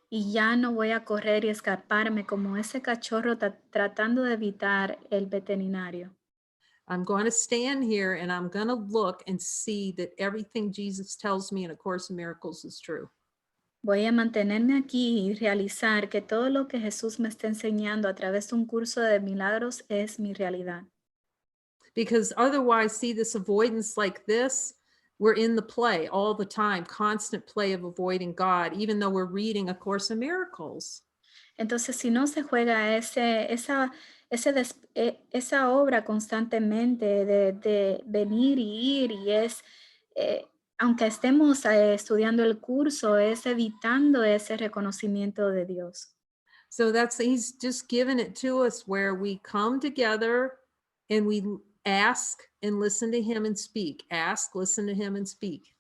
Y ya no voy a correr y escaparme como ese cachorro tratando de evitar el veterinario. I'm going to stand here and I'm going to look and see that everything Jesus tells me in A Course in Miracles is true. Voy a mantenerme aquí y realizar que todo lo que Jesús me está enseñando a través de un curso de milagros es mi realidad. Because otherwise, see, this avoidance like this, we're in the play all the time, constant play of avoiding God, even though we're reading A Course in Miracles. Entonces, si no se juega esa obra constantemente de venir y ir y es Aunque estemos estudiando el curso, es evitando ese reconocimiento de Dios. So he's just given it to us where we come together and we ask and listen to him and speak. Ask, listen to him and speak.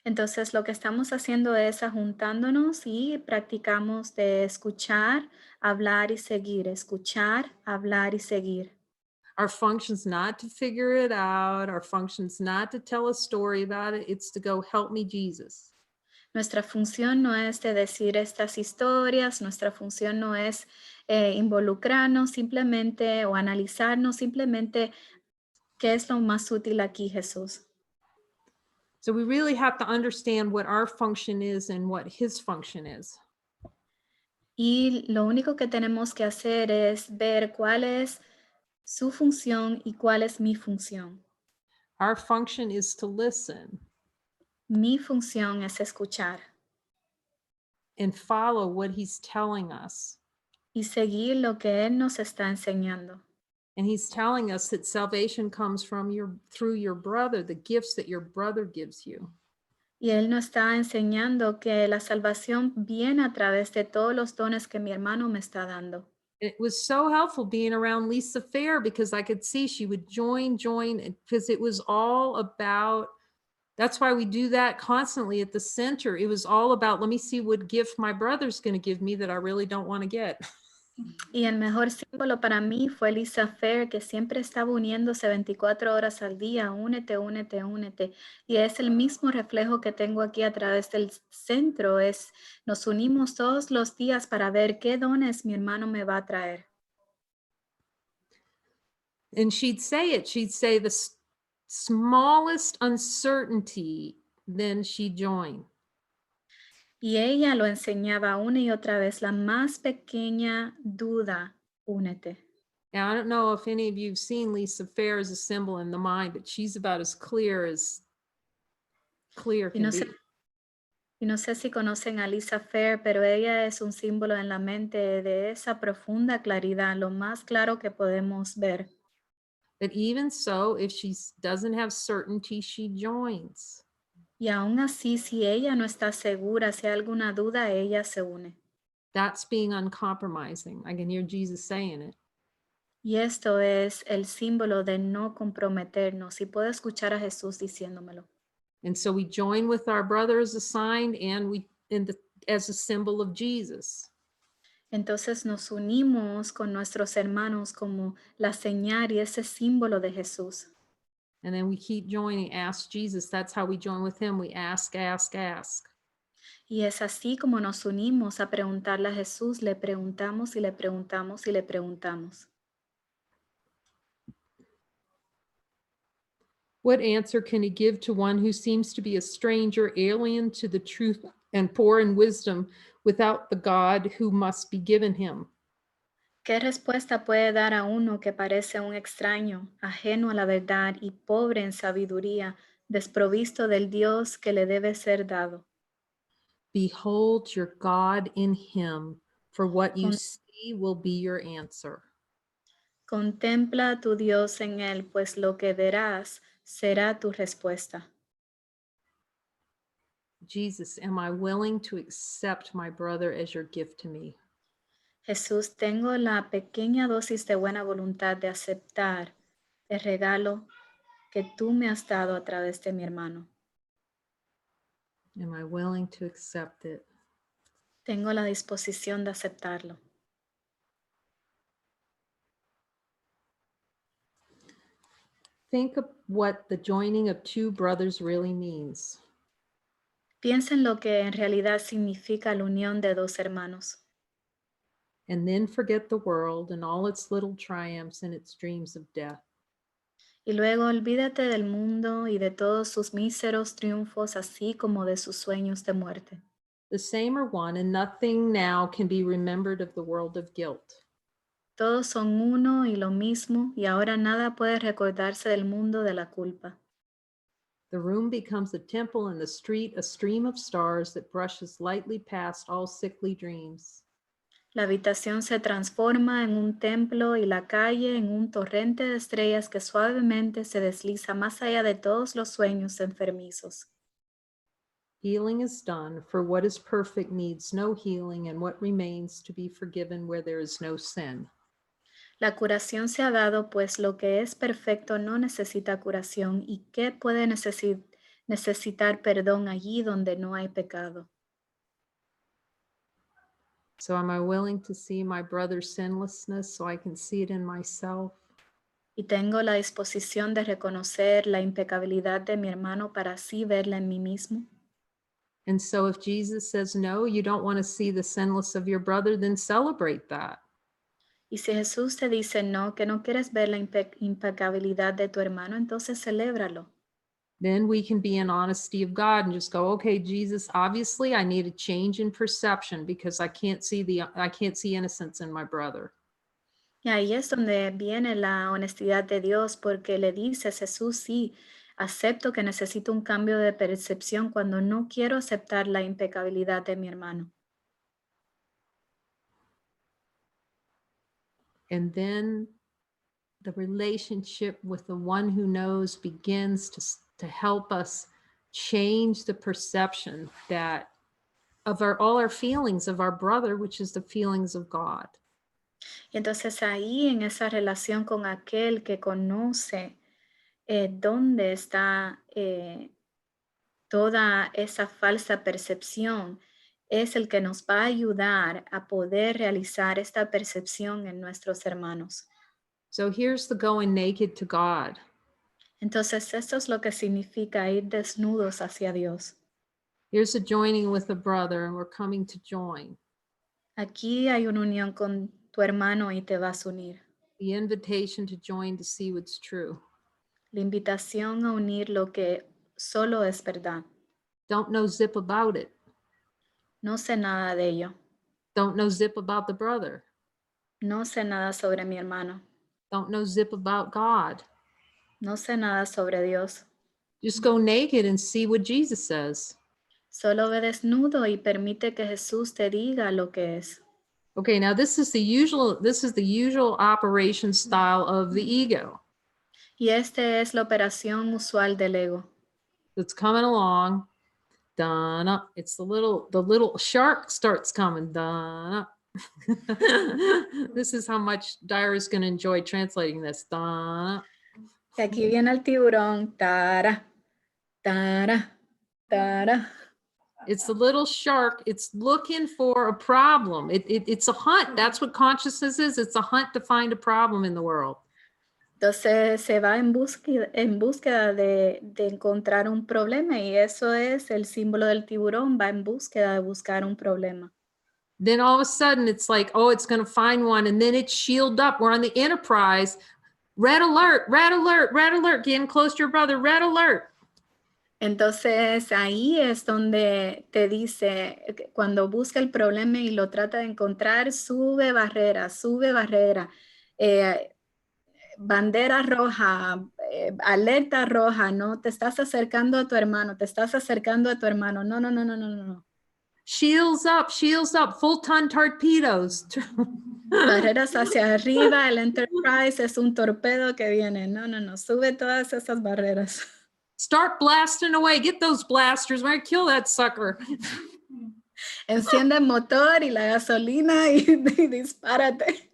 Entonces, lo que estamos haciendo es juntándonos y practicamos de escuchar, hablar y seguir, escuchar, hablar y seguir. Our function's not to figure it out. Our function's not to tell a story about it. It's to go, help me, Jesus. Nuestra función no es de decir estas historias, nuestra función no es involucrarnos simplemente o analizarnos simplemente qué es lo más útil aquí, Jesús. So we really have to understand what our function is and what his function is. Y lo único que tenemos que hacer es ver cuál es su función y cuál es mi función. Our function is to listen Mi función es escuchar and follow what he's telling us. y seguir lo que Él nos está enseñando. And he's telling us that salvation comes from through your brother, the gifts that your brother gives you. Y Él nos está enseñando que la salvación viene a través de todos los dones que mi hermano me está dando. It was so helpful being around Lisa Fair because I could see she would join, because it was all about, that's why we do that constantly at the center. It was all about, let me see what gift my brother's going to give me that I really don't want to get. Y el mejor símbolo para mí fue Lisa Fair, que siempre estaba uniéndose 24 horas al día, únete, únete, únete. Y es el mismo reflejo que tengo aquí a través del centro, nos unimos todos los días para ver qué dones mi hermano me va a traer. And she'd say the smallest uncertainty, then she'd join. Y ella lo enseñaba una y otra vez, la más pequeña duda, únete. Now, I don't know if any of you have seen Lisa Fair as a symbol in the mind, but she's about as clear Y can no be. sé, y no sé si conocen a Lisa Fair, pero ella es un símbolo en la mente de esa profunda claridad, lo más claro que podemos ver. But even so, if she doesn't have certainty, she joins. Y aún así, si ella no está segura, si hay alguna duda, ella se une. That's being uncompromising. I can hear Jesus saying it. Y esto es el símbolo de no comprometernos. Y puedo escuchar a Jesús diciéndomelo. And so we join with our brother as a sign and as a symbol of Jesus. Entonces nos unimos con nuestros hermanos como la señal y ese símbolo de Jesús. And then we keep joining, ask Jesus. That's how we join with him. We ask, ask, ask. Y es así como nos unimos a preguntarle a Jesús, le preguntamos y le preguntamos y le preguntamos. What answer can he give to one who seems to be a stranger, alien to the truth, and poor in wisdom, without the God who must be given him? ¿Qué respuesta puede dar a uno que parece un extraño, ajeno a la verdad y pobre en sabiduría, desprovisto del Dios que le debe ser dado? Behold your God in him, for what you Con- see will be your answer. Contempla a tu Dios en él, pues lo que verás será tu respuesta. Jesus, am I willing to accept my brother as your gift to me? Jesús, tengo la pequeña dosis de buena voluntad de aceptar el regalo que tú me has dado a través de mi hermano. Am I willing to accept it? Tengo la disposición de aceptarlo. Think of what the joining of two brothers really means. Piensa en lo que en realidad significa la unión de dos hermanos. And then forget the world and all its little triumphs and its dreams of death. Y luego olvídate del mundo y de todos sus míseros triunfos, así como de sus sueños de muerte. The same are one, and nothing now can be remembered of the world of guilt. Todos son uno y lo mismo, y ahora nada puede recordarse del mundo de la culpa. The room becomes a temple and the street a stream of stars that brushes lightly past all sickly dreams. La habitación se transforma en un templo y la calle en un torrente de estrellas que suavemente se desliza más allá de todos los sueños enfermizos. Healing is done, for what is perfect needs no healing, and what remains to be forgiven where there is no sin. La curación se ha dado, pues lo que es perfecto no necesita curación. ¿Y qué puede necesitar perdón allí donde no hay pecado? So am I willing to see my brother's sinlessness so I can see it in myself? Y tengo la disposición de reconocer la impecabilidad de mi hermano para así verla en mí mismo. And so if Jesus says, no, you don't want to see the sinless of your brother, then celebrate that. Y si Jesús te dice no, que no quieres ver la impecabilidad de tu hermano, entonces celébralo. Then we can be in honesty of God and just go, okay, Jesus, obviously I need a change in perception because I can't see innocence in my brother. Y ahí es donde viene la honestidad de Dios, porque le dices, Jesús, sí, acepto que necesito un cambio de percepción cuando no quiero aceptar la impecabilidad de mi hermano. And then the relationship with the one who knows begins to help us change the perception that of all our feelings of our brother, which is the feelings of God. Y entonces ahí en esa relación con aquel que conoce dónde está toda esa falsa percepción, es el que nos va a ayudar a poder realizar esta percepción en nuestros hermanos. So here's the going naked to God. Entonces esto es lo que significa ir desnudos hacia Dios. Here's a joining with a brother, and we're coming to join. Aquí hay una unión con tu hermano y te vas a unir. The invitation to join to see what's true. La invitación a unir lo que solo es verdad. Don't know zip about it. No sé nada de ello. Don't know zip about the brother. No sé nada sobre mi hermano. Don't know zip about God. No sé nada sobre Dios. Just go naked and see what Jesus says. Solo ve desnudo y permite que Jesús te diga lo que es. Okay, now this is the usual operation style of the ego. Y esta es la operación usual del ego. That's coming along. Donna. It's the little shark starts coming. Donna. This is how much Dyer is going to enjoy translating this. Donna. Y aquí viene el tiburón. Tara, tara, tara. It's the little shark. It's looking for a problem. It's a hunt. That's what consciousness is. It's a hunt to find a problem in the world. Entonces se va en búsqueda de encontrar un problema y eso es el símbolo del tiburón, va en búsqueda de buscar un problema. Then all of a sudden it's like, oh, it's going to find one. And then it's shielded up. We're on the Enterprise. Red alert, red alert, red alert. Getting close to your brother, red alert. Entonces ahí es donde te dice, cuando busca el problema y lo trata de encontrar, sube barrera, bandera roja, alerta roja, no te estás acercando a tu hermano, no, no, no, no, no, no. Shields up, full ton torpedoes. Barreras hacia arriba, el Enterprise es un torpedo que viene, no, no, no, sube todas esas barreras. Start blasting away, get those blasters, we're gonna kill that sucker. Enciende el motor y la gasolina y dispárate.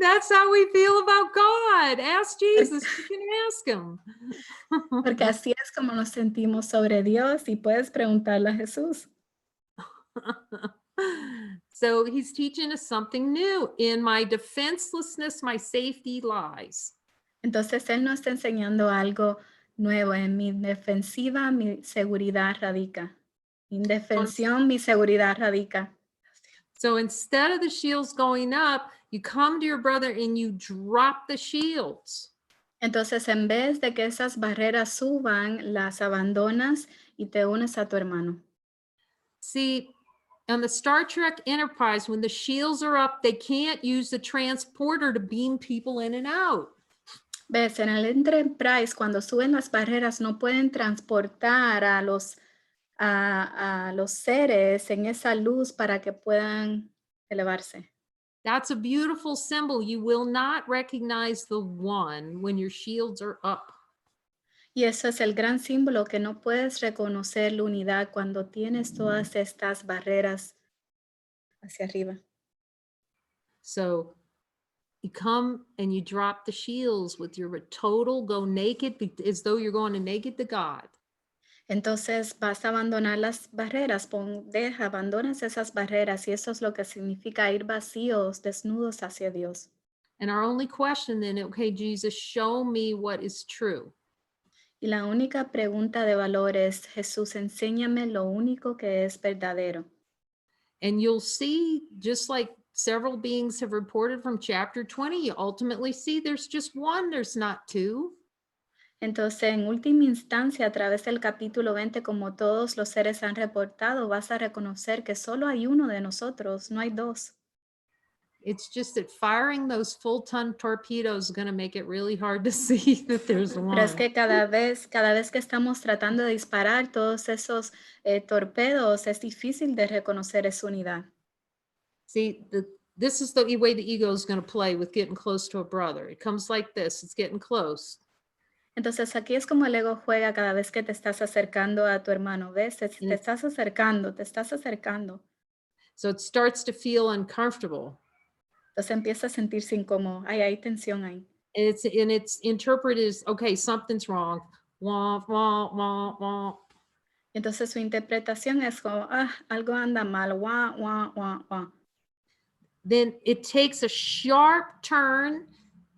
That's how we feel about God. Ask Jesus, you can ask him. Porque así es como nos sentimos sobre Dios y puedes preguntarle a Jesús. So he's teaching us something new. In my defenselessness, my safety lies. Entonces Él nos está enseñando algo nuevo. En mi defensiva, mi seguridad radica. Indefensión, mi seguridad radica. So instead of the shields going up, you come to your brother and you drop the shields. Entonces, en vez de que esas barreras suban, las abandonas y te unes a tu hermano. See, on the Star Trek Enterprise, when the shields are up, they can't use the transporter to beam people in and out. Ves, en el Enterprise, cuando suben las barreras, no pueden transportar a los seres en esa luz para que puedan elevarse. That's a beautiful symbol. You will not recognize the one when your shields are up. Y eso es el gran símbolo que no puedes reconocer la unidad cuando tienes todas estas barreras hacia arriba. So you come and you drop the shields with your total go naked as though you're going to naked to God. Entonces vas a abandonar las barreras, abandonas esas barreras y eso es lo que significa ir vacíos, desnudos hacia Dios. And our only question then, okay, Jesus, show me what is true. Y la única pregunta de valor es, Jesús, enséñame lo único que es verdadero. And you'll see, just like several beings have reported from chapter 20, you ultimately see there's just one, there's not two. Entonces, en última instancia, a través del capítulo 20, como todos los seres han reportado, vas a reconocer que solo hay uno de nosotros, no hay dos. It's just that firing those full ton torpedoes is going to make it really hard to see that there's Pero es one. que cada vez que estamos tratando de disparar todos esos torpedos, es difícil de reconocer esa unidad. See, this is the way the ego is going to play with getting close to a brother. It comes like this, it's getting close. Entonces aquí es como el ego juega cada vez que te estás acercando a tu hermano, ¿ves? And Te estás acercando, te estás acercando. so it starts to feel uncomfortable. Entonces empieza a sentirse incómodo. Ay, hay tensión ahí. And it's interpreted as, okay, something's wrong. Wah, wah, wah, wah. Entonces su interpretación es como, ah, algo anda mal, guau, guau, guau, guau. Then it takes a sharp turn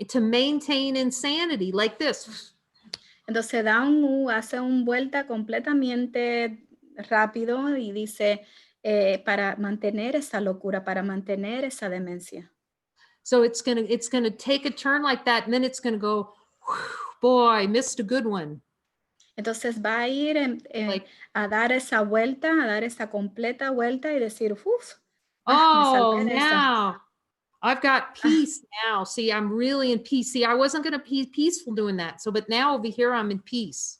to maintain insanity, like this. Entonces da hace un vuelta completamente rápido y dice, para mantener esa locura, para mantener esa demencia. So it's gonna take a turn like that, and then it's gonna go, boy, missed a good one. Entonces va a ir Like, a dar esa vuelta, a dar esa completa vuelta y decir, uff, me oh, salvé de esa. now I've got Ah, peace now. See, I'm really in peace. See, I wasn't gonna be peaceful doing that. So, but now over here, I'm in peace.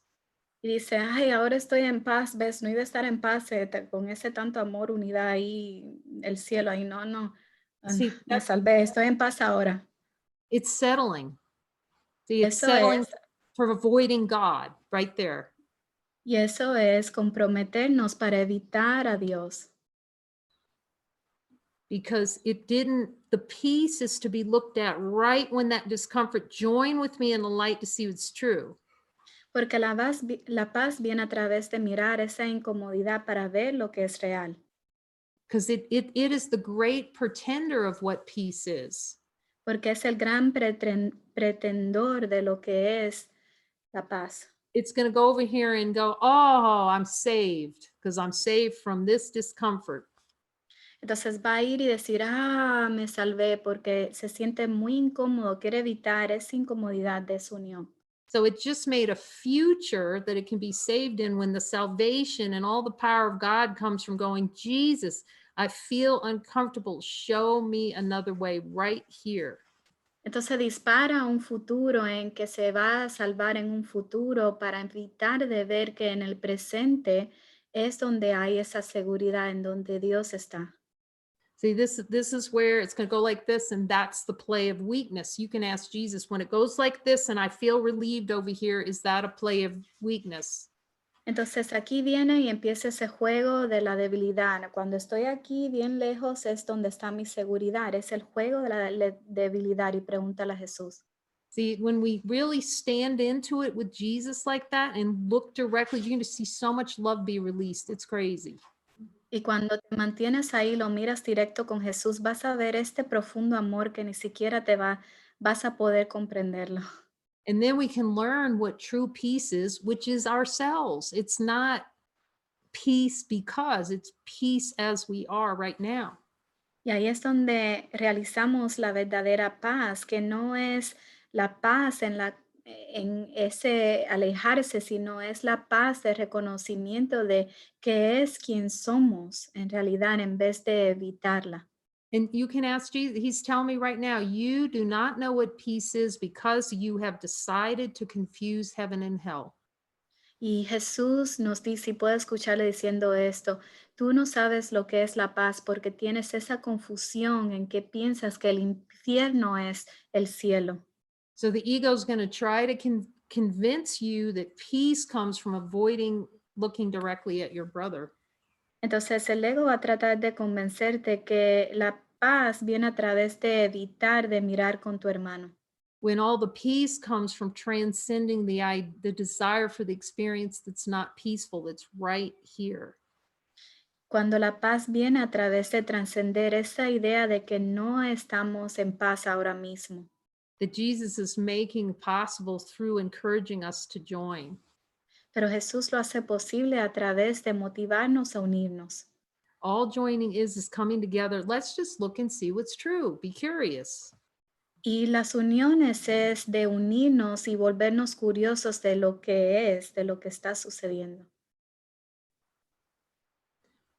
y dice, ay, ahora estoy en paz, ves, no iba a estar en paz con ese tanto amor, unidad ahí, el cielo ahí, no, no, See, me salvé, estoy en paz ahora. it's settling. See, it's Eso settling es, for avoiding God right there. y eso es comprometernos para evitar a Dios. Because the peace is to be looked at right when that discomfort. Join with me in the light to see what's true. Porque la paz viene a través de mirar esa incomodidad para ver lo que es real. Because it is the great pretender of what peace is. Porque es el gran pretendor de lo que es la paz. It's going to go over here and go, oh, I'm saved because I'm saved from this discomfort. Entonces va a ir y decir, ah, me salvé porque se siente muy incómodo, quiere evitar esa incomodidad de su unión. So it just made a future that it can be saved in when the salvation and all the power of God comes from going, Jesus, I feel uncomfortable. Show me another way right here. Entonces dispara un futuro en que se va a salvar en un futuro para evitar de ver que en el presente es donde hay esa seguridad, en donde Dios está. See, this is where it's going to go like this, and that's the play of weakness. You can ask Jesus, when it goes like this and I feel relieved over here, is that a play of weakness? Entonces aquí viene y empieza ese juego de la debilidad. Cuando estoy aquí bien lejos es donde está mi seguridad. Es el juego de la debilidad y pregúntale a Jesús. See, when we really stand into it with Jesus like that and look directly, you're going to see so much love be released. It's crazy. Y cuando te mantienes ahí, lo miras directo con Jesús, vas a ver este profundo amor que ni siquiera vas a poder comprenderlo. And then we can learn what true peace is, which is ourselves. It's not peace because it's peace as we are right now. Y ahí es donde realizamos la verdadera paz, que no es la paz en ese alejarse, sino es la paz de reconocimiento de que es quien somos en realidad en vez de evitarla. And you can ask Jesus, he's telling me right now, you do not know what peace is because you have decided to confuse heaven and hell. Y Jesús nos dice, y puedo escucharle diciendo esto, tú no sabes lo que es la paz porque tienes esa confusión en que piensas que el infierno es el cielo. So the ego is going to try to convince you that peace comes from avoiding looking directly at your brother. Entonces el ego va a tratar de convencerte que la paz viene a través de evitar de mirar con tu hermano. When all the peace comes from transcending the desire for the experience that's not peaceful, that's right here. Cuando la paz viene a través de trascender esa idea de que no estamos en paz ahora mismo. That Jesus is making possible through encouraging us to join. Pero Jesús lo hace posible a través de motivarnos a unirnos. All joining is coming together. Let's just look and see what's true. Be curious. Y las uniones es de unirnos y volvernos curiosos de lo que es, de lo que está sucediendo.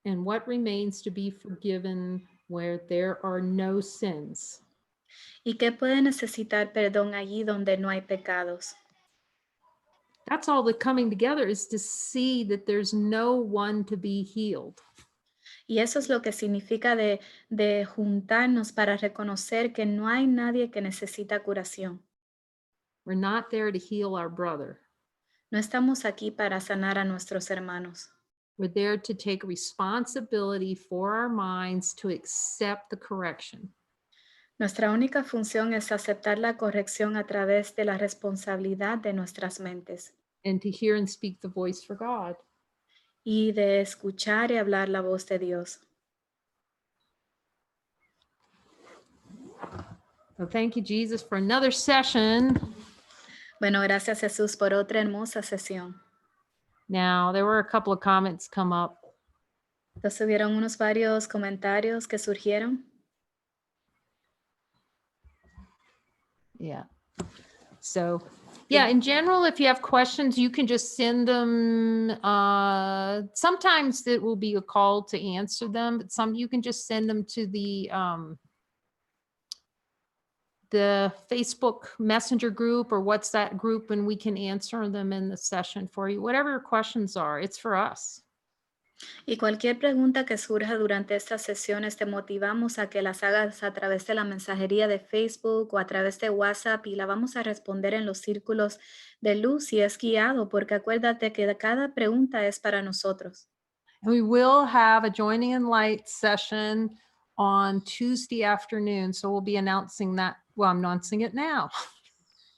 And what remains to be forgiven where there are no sins? ¿Y qué puede necesitar perdón allí donde no hay pecados? That's all that coming together is to see that there's no one to be healed. Y eso es lo que significa de juntarnos para reconocer que no hay nadie que necesita curación. We're not there to heal our brother. No estamos aquí para sanar a nuestros hermanos. We're there to take responsibility for our minds to accept the correction. Nuestra única función es aceptar la corrección a través de la responsabilidad de nuestras mentes And to hear and speak the voice for God. y de escuchar y hablar la voz de Dios. So thank you, Jesus, for another session. Bueno, gracias Jesús por otra hermosa sesión. Now, there were a couple of comments come up. Entonces hubieron unos varios comentarios que surgieron. Yeah. So, yeah, in general, if you have questions, you can just send them. Sometimes it will be a call to answer them, but some you can just send them to the Facebook Messenger group or what's that group, and we can answer them in the session for you. Whatever your questions are, it's for us. Y cualquier pregunta que surja durante estas sesiones, te motivamos a que las hagas a través de la mensajería de Facebook o a través de WhatsApp y la vamos a responder en los círculos de luz si es guiado, porque acuérdate que cada pregunta es para nosotros. And we will have a Joining in Light session on Tuesday afternoon. So we'll be announcing that. Well, I'm announcing it now.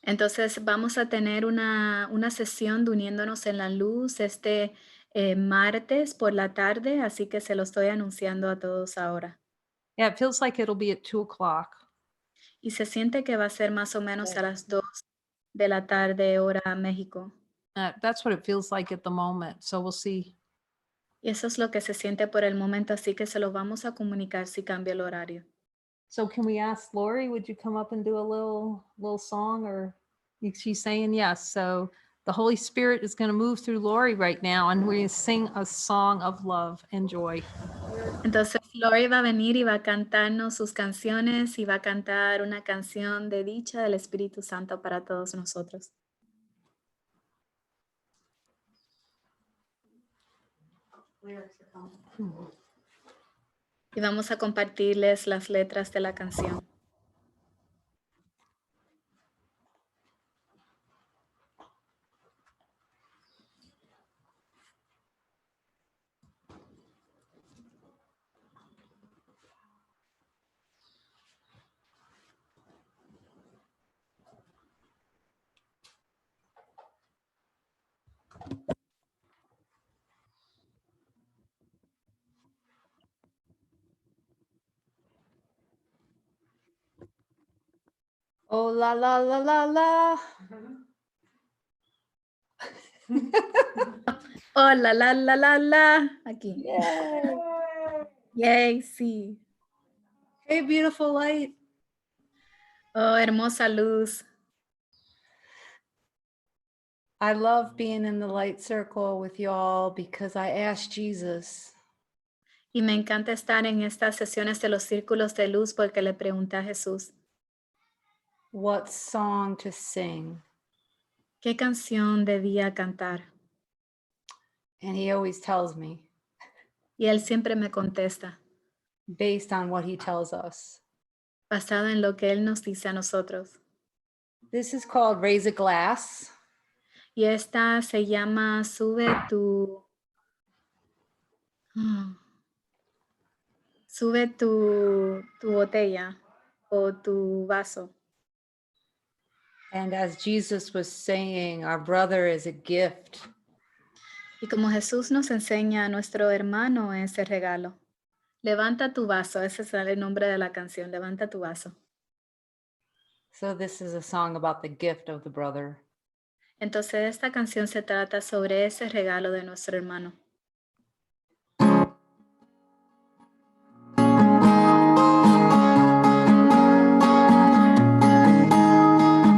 Entonces vamos a tener una sesión de uniéndonos en la luz este martes por la tarde, así que se lo estoy anunciando a todos ahora. Yeah, it feels like it'll be at 2:00. Y se siente que va a ser más o menos a las 2 de la tarde, hora México. That's what it feels like at the moment. So we'll see. Y eso es lo que se siente por el momento, así que se lo vamos a comunicar si cambia el horario. So can we ask Lori, would you come up and do a little song, or she's saying yes. So the Holy Spirit is going to move through Lori right now, and we're going to sing a song of love and joy. Entonces Lori va a venir y va a cantarnos sus canciones y va a cantar una canción de dicha del Espíritu Santo para todos nosotros. Y vamos a compartirles las letras de la canción. Oh, la, la, la, la, la. Oh, la, la, la, la, la. Aquí. Yay. Yay, sí. Hey, beautiful light. Oh, hermosa luz. I love being in the light circle with y'all because I asked Jesus, Y me encanta estar en estas sesiones de los círculos de luz porque le pregunté a Jesús, what song to sing. ¿qué canción debía cantar? And he always tells me, Y él siempre me contesta, based on what he tells us. basado en lo que él nos dice a nosotros. This is called Raise a Glass. Y esta se llama Sube tu botella o tu vaso. And as Jesus was saying, our brother is a gift. Y como Jesús nos enseña, nuestro hermano es el regalo. Levanta tu vaso, ese es el nombre de la canción, levanta tu vaso. So this is a song about the gift of the brother. Entonces esta canción se trata sobre ese regalo de nuestro hermano.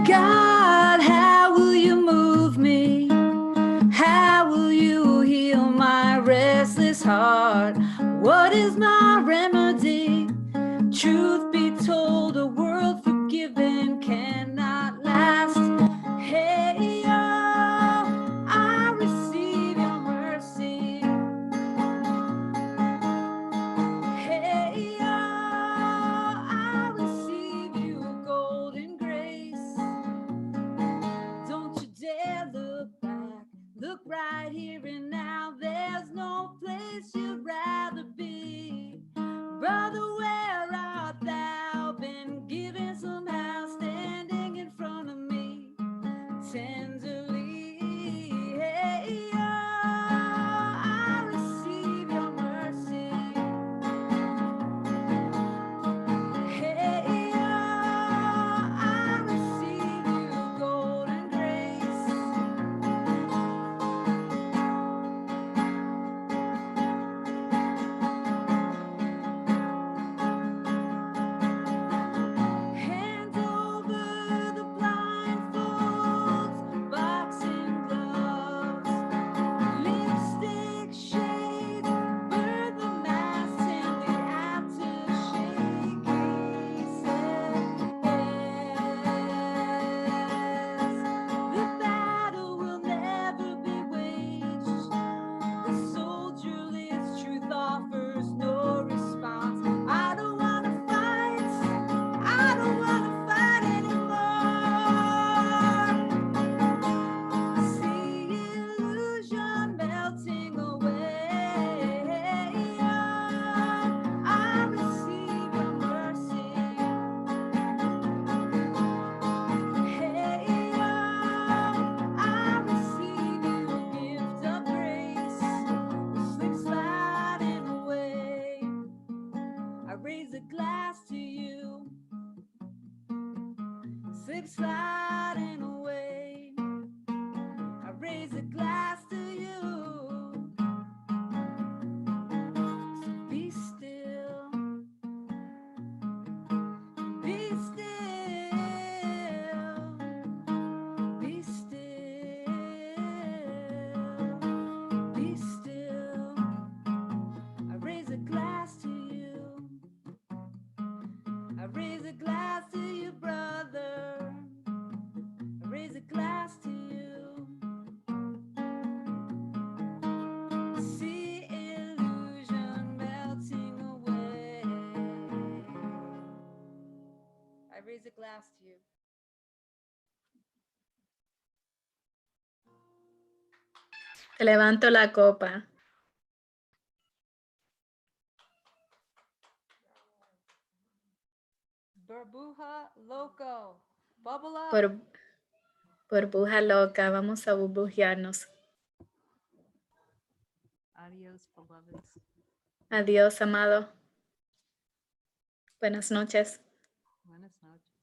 God, how will you move me? How will you heal my restless heart? What is my remedy? Truth be told, a world forgiven cannot last. Hey, oh, I receive your mercy. Hey, oh, I receive your golden grace. Don't you dare look back, look right here and now. There's no place you'd rather be. Brother, where art thou? Been given somehow, standing in front of me tenderly. Hey, oh, I receive your mercy. Hey, oh, I receive your golden grace. Hand over the blindfolds, boxing gloves, lipstick shades, burn the mask and the aftershave cases. The battle will never be waged. The soldier lives, truth offers no response. I don't want to fight. I don't want to fight anymore. See illusion melting away. I receive your mercy. Hey, I receive your gift of grace. The slip sliding away. I raise a glass to you. Slip sliding away. I raise a glass to you. So be still. Be still. Be still. Be still. I raise a glass to you. I raise a glass to you, brother. I raise a glass to you. See illusion melting away. I raise a glass to you. Te levanto la copa Burbuja loco. Bubble up. por burbuja loca, vamos a burbujearnos. Adios, beloveds. Adiós, amado. Buenas noches. Buenas noches.